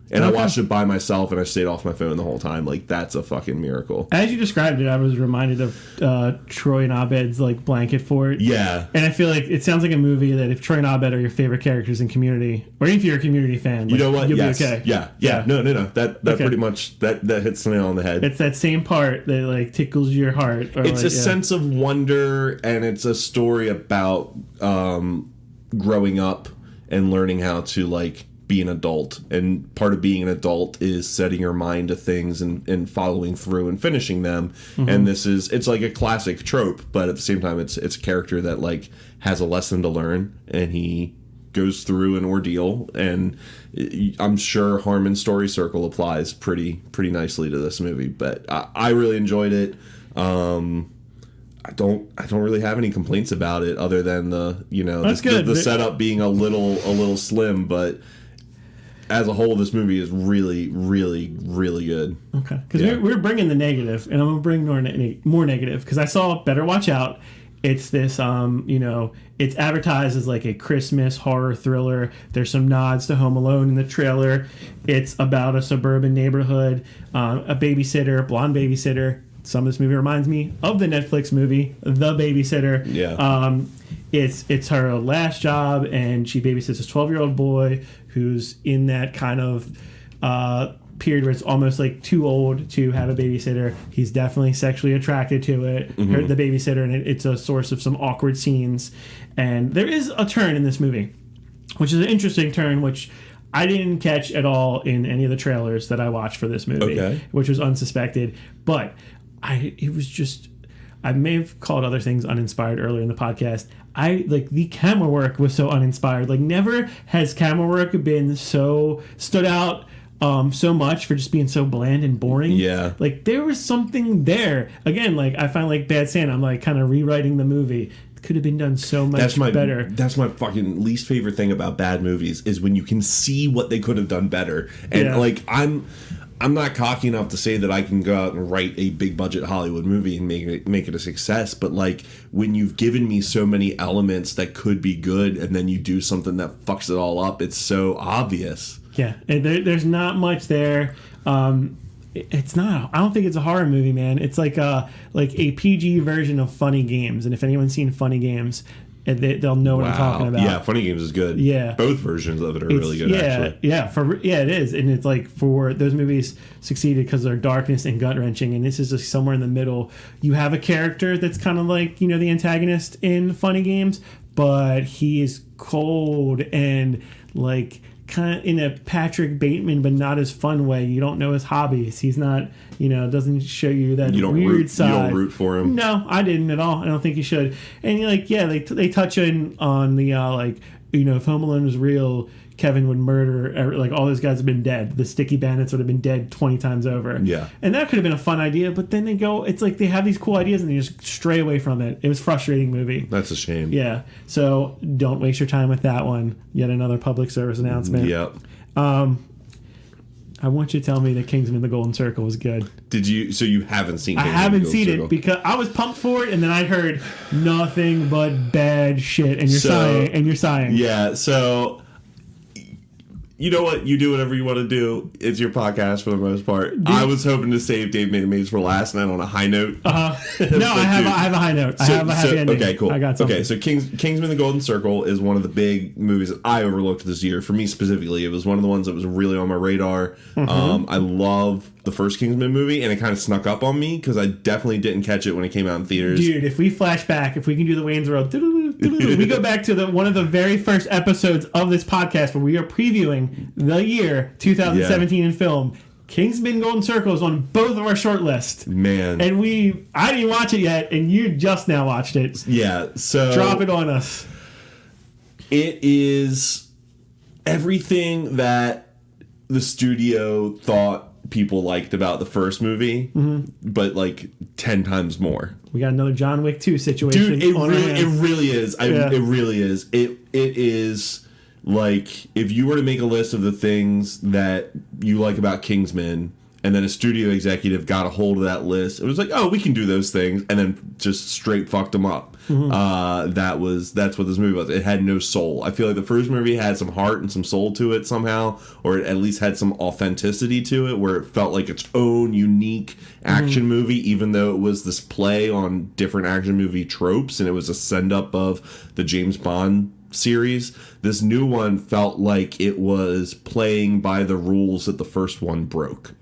And I watched it by myself, and I stayed off my phone the whole time. Like, that's a fucking miracle. As you described it, I was reminded of Troy and Abed's like blanket fort. Yeah. And I feel like it sounds like a movie that if Troy and Abed are your favorite characters in Community, or if you're a Community fan, you know what? You'll yes. be okay. Yeah. No. That okay. Pretty much that hits the nail on the head. It's that same part that like tickles your heart. It's a sense of wonder, and it's a story about growing up and learning how to like be an adult, and part of being an adult is setting your mind to things and following through and finishing them. And it's like a classic trope, but at the same time it's a character that like has a lesson to learn, and he goes through an ordeal, and I'm sure Harmon's story circle applies pretty nicely to this movie. But I really enjoyed it. I don't really have any complaints about it other than the setup being a little slim, but as a whole, this movie is really, really, really good. Okay, because we're bringing the negative, and I'm gonna bring more negative because I saw Better Watch Out. It's this, it's advertised as like a Christmas horror thriller. There's some nods to Home Alone in the trailer. It's about a suburban neighborhood, a babysitter, blonde babysitter. Some of this movie reminds me of the Netflix movie, The Babysitter. Yeah. It's her last job, and she babysits this 12-year-old boy who's in that kind of period where it's almost like too old to have a babysitter. He's definitely sexually attracted to it, the babysitter, and it's a source of some awkward scenes. And there is a turn in this movie, which is an interesting turn, which I didn't catch at all in any of the trailers that I watched for this movie, which was unsuspected. But I may have called other things uninspired earlier in the podcast. The camera work was so uninspired. Like, never has camera work been so stood out so much for just being so bland and boring. Yeah. Like, there was something there. Again, like, I find, like, Bad Santa, I'm, like, kind of rewriting the movie. It could have been done so much better. That's my fucking least favorite thing about bad movies is when you can see what they could have done better. And, like, I'm not cocky enough to say that I can go out and write a big budget Hollywood movie and make it a success, but like when you've given me so many elements that could be good and then you do something that fucks it all up, it's so obvious. Yeah, and there's not much there. It's not. I don't think it's a horror movie, man. It's like a PG version of Funny Games, and if anyone's seen Funny Games, they'll know what I'm talking about. Yeah, Funny Games is good. Yeah, both versions of it are really good. Actually, yeah, it is, and it's like for those movies succeeded because of their darkness and gut wrenching, and this is just somewhere in the middle. You have a character that's kind of like the antagonist in Funny Games, but he is cold and like kind of in a Patrick Bateman but not as fun way. You don't know his hobbies. He's not, doesn't show you that weird side. You don't root for him. No, I didn't at all. I don't think you should. And they touch on the if Home Alone was real, Kevin would murder, like, all those guys have been dead. The Sticky Bandits would have been dead 20 times over. Yeah. And that could have been a fun idea, but then it's like they have these cool ideas and they just stray away from it. It was a frustrating movie. That's a shame. Yeah. So don't waste your time with that one. Yet another public service announcement. Yep. I want you to tell me that Kingsman: The Golden Circle was good. Did you? So you haven't seen Kingsman: I haven't The Golden seen Circle. it because I was pumped for it, and then I heard nothing but bad shit, and you're sighing. Yeah. So you know what? You do whatever you want to do. It's your podcast for the most part. I was hoping to save Dave Made Amaze for last night on a high note. No, I have a high note. I have a happy ending. Okay, cool. I got something. Okay, so Kingsman: The Golden Circle is one of the big movies that I overlooked this year. For me specifically, it was one of the ones that was really on my radar. Mm-hmm. I love the first Kingsman movie, and it kind of snuck up on me because I definitely didn't catch it when it came out in theaters. Dude, if we flash back, if we can do the Wayne's World, we go back to one of the very first episodes of this podcast where we are previewing the year 2017 in film. Kingsman: Golden Circle is on both of our short list. Man. And I didn't watch it yet, and you just now watched it. Yeah, so drop it on us. It is everything that the studio thought people liked about the first movie, but like 10 times more. We got another John Wick 2 situation. Dude, it really is. It really is. It is like if you were to make a list of the things that you like about Kingsman, and then a studio executive got a hold of that list, it was like, oh, we can do those things, and then just straight fucked them up. That's what this movie was. It had no soul. I feel like the first movie had some heart and some soul to it somehow, or it at least had some authenticity to it, where it felt like its own unique action movie, even though it was this play on different action movie tropes, and it was a send up of the James Bond series. This new one felt like it was playing by the rules that the first one broke.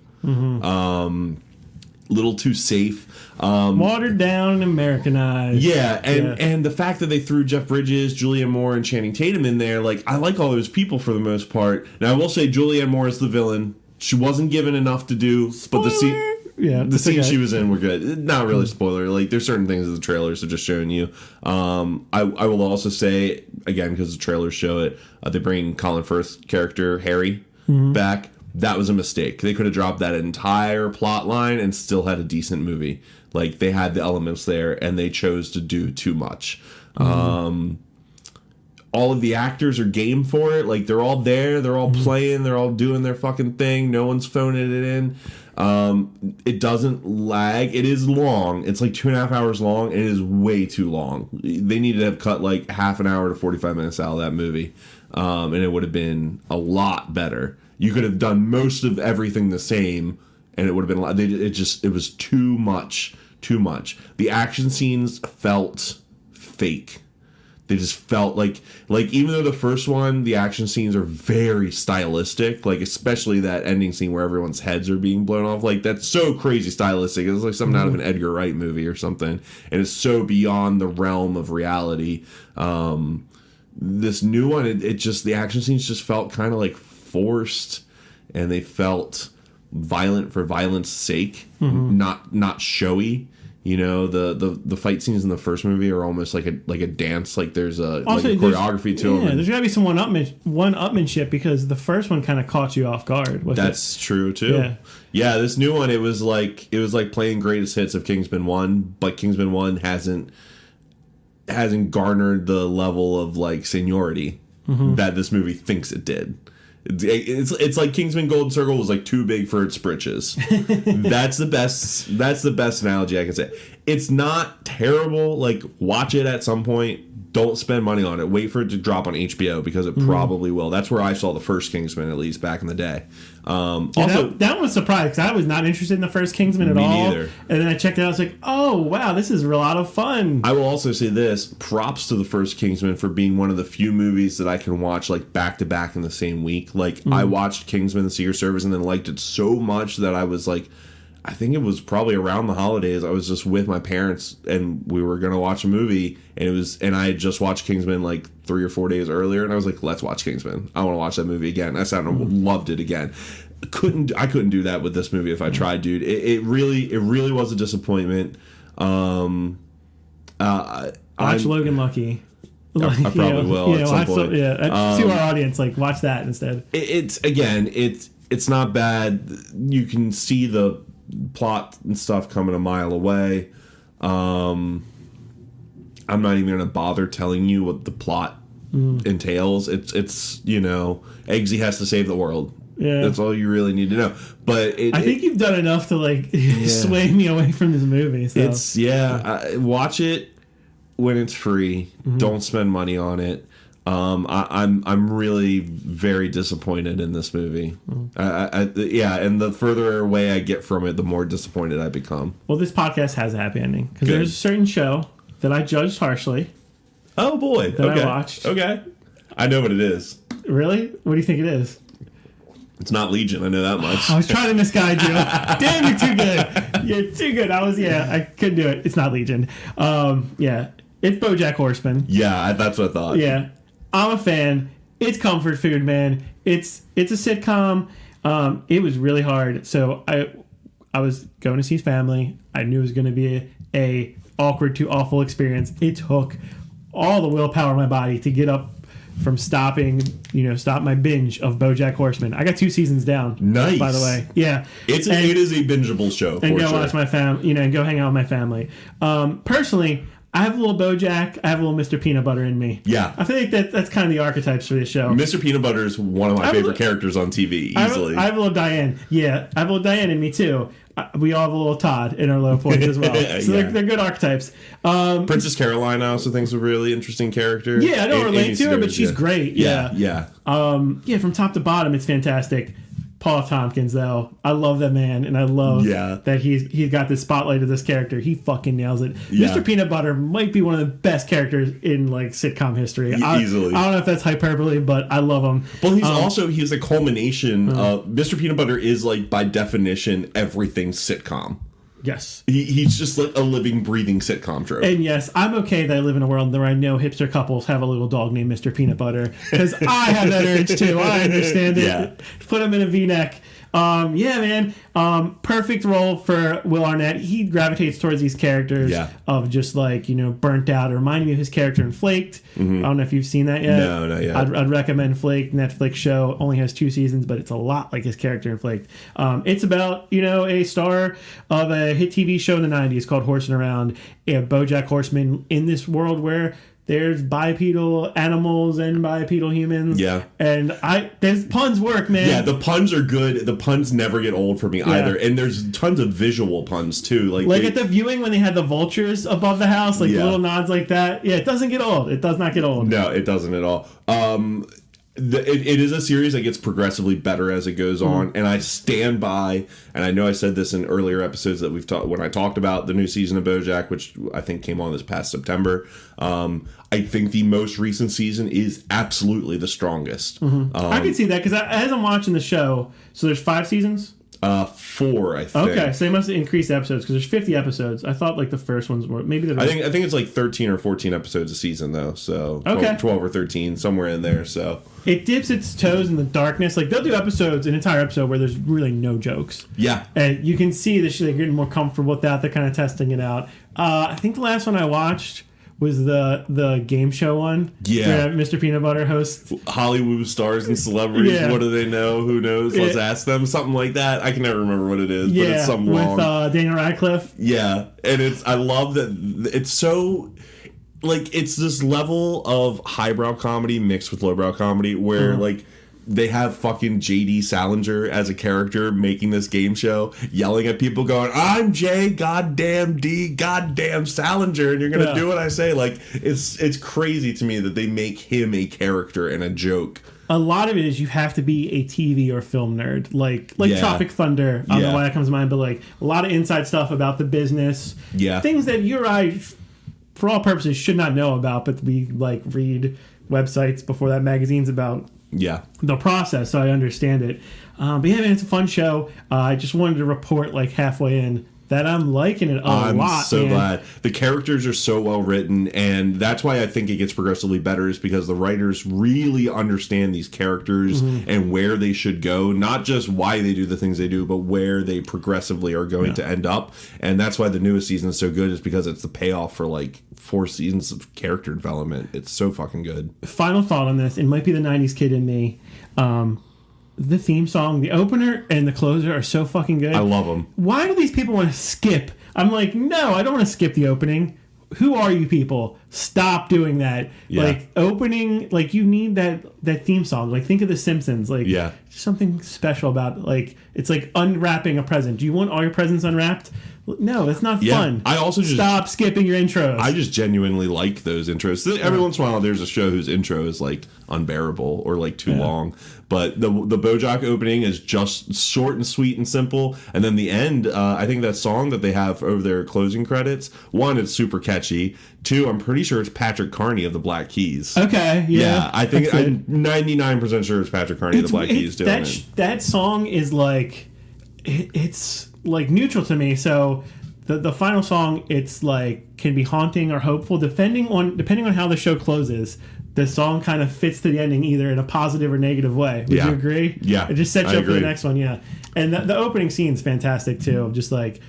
Little too safe. Watered down and Americanized. Yeah, and the fact that they threw Jeff Bridges, Julianne Moore, and Channing Tatum in there, like, I like all those people for the most part. Now, I will say Julianne Moore is the villain. She wasn't given enough to do, but the scene she was in were good. Not really spoiler. Like, there's certain things that the trailers have just shown you. I will also say, again, because the trailers show it, they bring Colin Firth's character, Harry, back. That was a mistake. They could have dropped that entire plot line and still had a decent movie. Like, they had the elements there, and they chose to do too much. All of the actors are game for it. Like, they're all there. They're all playing. They're all doing their fucking thing. No one's phoning it in. It doesn't lag. It is long. It's like 2.5 hours long. And it is way too long. They needed to have cut like half an hour to 45 minutes out of that movie. And it would have been a lot better. You could have done most of everything the same, and it would have been. It was too much. The action scenes felt fake. They just felt like even though the first one, the action scenes are very stylistic, like especially that ending scene where everyone's heads are being blown off. Like, that's so crazy stylistic. It's like something out of an Edgar Wright movie or something, and it's so beyond the realm of reality. This new one, it just, the action scenes just felt kind of like forced, and they felt violent for violence sake, not showy. You know, the fight scenes in the first movie are almost like a dance. Like there's also, like a choreography to them. Yeah, there's got to be some one-upmanship because the first one kind of caught you off guard. That's true too. Yeah, this new one, it was like playing greatest hits of Kingsman 1, but Kingsman 1 hasn't garnered the level of like seniority that this movie thinks it did. It's like Kingsman Golden Circle was like too big for its britches. That's the best analogy I can say. It's not terrible. Like, watch it at some point. Don't spend money on it. Wait for it to drop on HBO because it probably will. That's where I saw the first Kingsman, at least back in the day. Also, that was surprised because I was not interested in the first Kingsman at all. Me neither. And then I checked it out. I was like, oh wow, this is a lot of fun. I will also say this: props to the first Kingsman for being one of the few movies that I can watch like back to back in the same week. Like I watched Kingsman: The Secret Service and then liked it so much that I was like, I think it was probably around the holidays. I was just with my parents and we were gonna watch a movie, and I had just watched Kingsman like 3 or 4 days earlier, and I was like, let's watch Kingsman. I want to watch that movie again. I sat and loved it again. I couldn't do that with this movie if I tried, dude. It really was a disappointment. Watch Logan Lucky. I probably will at some point. To our audience, like watch that instead. It's not bad. You can see the plot and stuff coming a mile away. I'm not even gonna bother telling you what the plot entails. It's Eggsy has to save the world. Yeah, that's all you really need to know. But I think you've done enough to like sway me away from this movie. So. Watch it when it's free. Don't spend money on it. I'm really very disappointed in this movie. And the further away I get from it, the more disappointed I become. Well, this podcast has a happy ending because there's a certain show that I judged harshly. Oh boy! That I watched. Okay, I know what it is. Really? What do you think it is? It's not Legion. I know that much. I was trying to misguide you. Damn, you're too good. You're too good. I couldn't do it. It's not Legion. It's BoJack Horseman. Yeah, that's what I thought. Yeah. I'm a fan. It's comfort food, man. It's a sitcom. It was really hard. So I was going to see family. I knew it was going to be a awkward to awful experience. It took all the willpower in my body to get up from stop my binge of BoJack Horseman. I got 2 seasons down. Nice. By the way. Yeah. It is a bingeable show. And go watch my family, and go hang out with my family. Personally, I have a little BoJack. I have a little Mr. Peanut Butter in me. Yeah. I feel like that's kind of the archetypes for this show. Mr. Peanut Butter is one of my favorite characters on TV, easily. I have a little Diane. Yeah, I have a little Diane in me, too. We all have a little Todd in our low points as well. So they're good archetypes. Princess Caroline I also think is a really interesting character. Yeah, I don't relate to her, but she's great. Yeah. From top to bottom, it's fantastic. Paul F. Tompkins, though, I love that man, and I love that he's got this spotlight of this character. He fucking nails it. Yeah. Mr. Peanut Butter might be one of the best characters in like sitcom history. Easily. I don't know if that's hyperbole, but I love him. Well, he's a culmination of Mr. Peanut Butter is like by definition everything sitcom. Yes. He's just like a living, breathing sitcom trope. And yes, I'm okay that I live in a world where I know hipster couples have a little dog named Mr. Peanut Butter. Because I have that urge too. I understand it. Yeah. Put him in a V-neck. Man. Perfect role for Will Arnett. He gravitates towards these characters of just like, burnt out. It reminded me of his character in Flaked. Mm-hmm. I don't know if you've seen that yet. No, not yet. I'd recommend Flaked. Netflix show. Only has 2 seasons, but it's a lot like his character in Flaked. It's about, a star of a hit TV show in the 90s called Horsing Around. BoJack Horseman in this world where there's bipedal animals and bipedal humans. Yeah. And there's puns work, man. Yeah, the puns are good. The puns never get old for me either. And there's tons of visual puns too. Like at the viewing when they had the vultures above the house, little nods like that. Yeah, it doesn't get old. It does not get old. No, it doesn't at all. It is a series that gets progressively better as it goes on, and I stand by, and I know I said this in earlier episodes that we've talked when I talked about the new season of BoJack, which I think came on this past September. I think the most recent season is absolutely the strongest. I can see that because as I'm watching the show, so there's 5 seasons. 4, I think. Okay, so they must increase episodes because there's 50 episodes. I thought like the first ones were maybe. I think it's like 13 or 14 episodes a season though. So 12 or 13, somewhere in there. So it dips its toes in the darkness. Like they'll do episodes, an entire episode where there's really no jokes. Yeah, and you can see that they're getting more comfortable with that. They're kind of testing it out. I think the last one I watched was the game show one. Yeah. Where Mr. Peanut Butter hosts Hollywood stars and celebrities. Yeah. What do they know? Who knows? Let's ask them. Something like that. I can never remember what it is, but it's some long. With Daniel Radcliffe. Yeah, and I love that it's so. Like, it's this level of highbrow comedy mixed with lowbrow comedy where, like, they have fucking J.D. Salinger as a character making this game show, yelling at people going, I'm J. goddamn D. goddamn Salinger, and you're going to do what I say. Like, it's crazy to me that they make him a character and a joke. A lot of it is you have to be a TV or film nerd, like Tropic Thunder. I don't know why that comes to mind, but, like, a lot of inside stuff about the business. Yeah. Things that you or I, for all purposes, should not know about, but we, like, read websites before that, magazines about the process, so I understand it. But yeah, man, it's a fun show. I just wanted to report like halfway in that I'm liking it a lot. I'm so glad. The characters are so well written, and that's why I think it gets progressively better, is because the writers really understand these characters and where they should go, not just why they do the things they do, but where they progressively are going to end up. And that's why the newest season is so good, is because it's the payoff for like 4 seasons of character development. It's so fucking good. Final thought on this, it might be the 90s kid in me. The theme song, the opener, and the closer are so fucking good. I love them. Why do these people want to skip? I'm like, no, I don't want to skip the opening. Who are you people? Stop doing that. Yeah. Like, opening, like, you need that theme song. Like, think of The Simpsons. Like, something special about, like, it's like unwrapping a present. Do you want all your presents unwrapped? No, that's not fun. I also just stop skipping your intros. I just genuinely like those intros. Every once in a while, there's a show whose intro is like unbearable or like too long. But the BoJack opening is just short and sweet and simple. And then the end, I think that song that they have over their closing credits. 1, it's super catchy. 2, I'm pretty sure it's Patrick Carney of the Black Keys. Okay, yeah. I think I'm 99% sure it's Patrick Carney of the Black Keys doing it. That song is like, it's like neutral to me. So the final song, it's like can be haunting or hopeful depending on how the show closes. The song kind of fits to the ending either in a positive or negative way. Would you agree? Yeah, it just sets you up for the next one. Yeah, and the opening scene is fantastic too. Just like,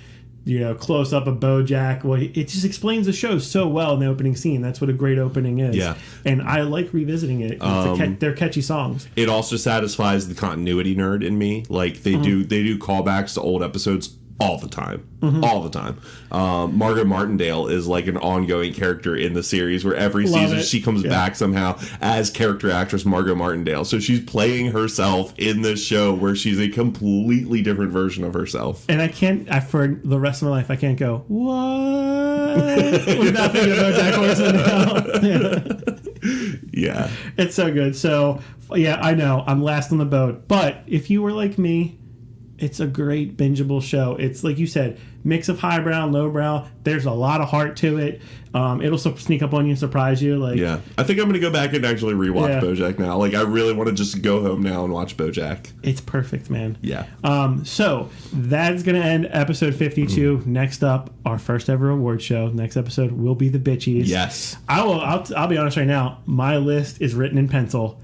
you know, close up of BoJack. Well, it just explains the show so well in the opening scene. That's what a great opening is. Yeah, and I like revisiting it. They're catchy songs. It also satisfies the continuity nerd in me. Like they do callbacks to old episodes all the time. All the time. Margot Martindale is like an ongoing character in the series where every season she comes back somehow as character actress Margot Martindale. So she's playing herself in this show where she's a completely different version of herself. And for the rest of my life, I can't go, what? Without thinking about Jack Horson. Yeah. It's so good. So, yeah, I know. I'm last on the boat. But if you were like me, it's a great bingeable show. It's like you said, mix of highbrow and lowbrow. There's a lot of heart to it. It'll sneak up on you and surprise you. Like, yeah, I think I'm gonna go back and actually rewatch BoJack now. Like, I really want to just go home now and watch BoJack. It's perfect, man. Yeah. So that's gonna end episode 52. Next up, our first ever award show. Next episode will be the Bitchies. Yes. I'll be honest right now. My list is written in pencil.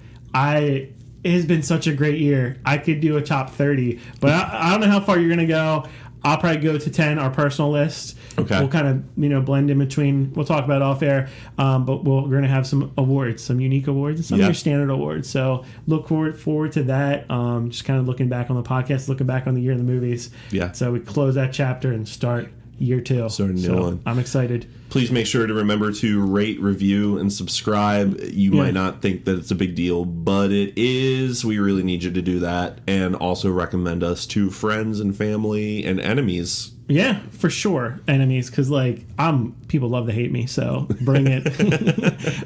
It has been such a great year. I could do a top 30, but I don't know how far you're going to go. I'll probably go to 10, our personal list. Okay. We'll kind of, blend in between. We'll talk about it off air, but we're going to have some awards, some unique awards, and some of your standard awards. So look forward to that. Just kind of looking back on the podcast, looking back on the year in the movies. Yeah. So we close that chapter and start year 2. Starting new one. I'm excited. Please make sure to remember to rate, review, and subscribe. You might not think that it's a big deal, but it is. We really need you to do that. And also recommend us to friends and family and enemies. Yeah, for sure. Enemies, because like people love to hate me, so bring it.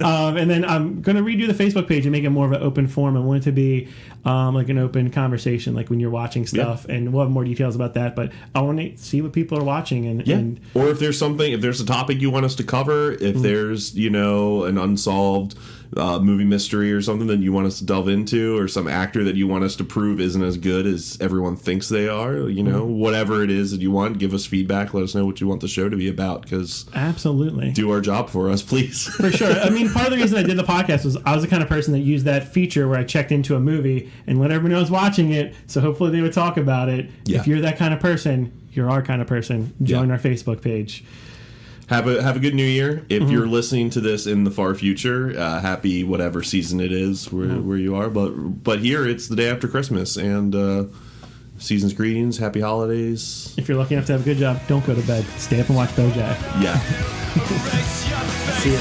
And then I'm gonna redo the Facebook page and make it more of an open forum. I want it to be like an open conversation, like when you're watching stuff, and we'll have more details about that. But I want to see what people are watching, and or if there's a topic you want us to cover, if there's an unsolved movie mystery or something that you want us to delve into, or some actor that you want us to prove isn't as good as everyone thinks they are, whatever it is that you want, give us feedback, let us know what you want the show to be about, because absolutely do our job for us, please. For sure. I mean, part of the reason I did the podcast was I was the kind of person that used that feature where I checked into a movie and let everyone know I was watching it, so hopefully they would talk about it. If you're that kind of person, you're our kind of person, join our Facebook page. Have a good New Year. If you're listening to this in the far future, happy whatever season it is where you are. But here it's the day after Christmas, and season's greetings, happy holidays. If you're lucky enough to have a good job, don't go to bed. Stay up and watch BoJack. Yeah. See ya.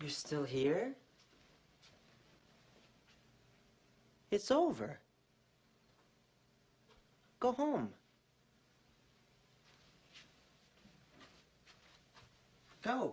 You're still here? It's over. Go home. Go.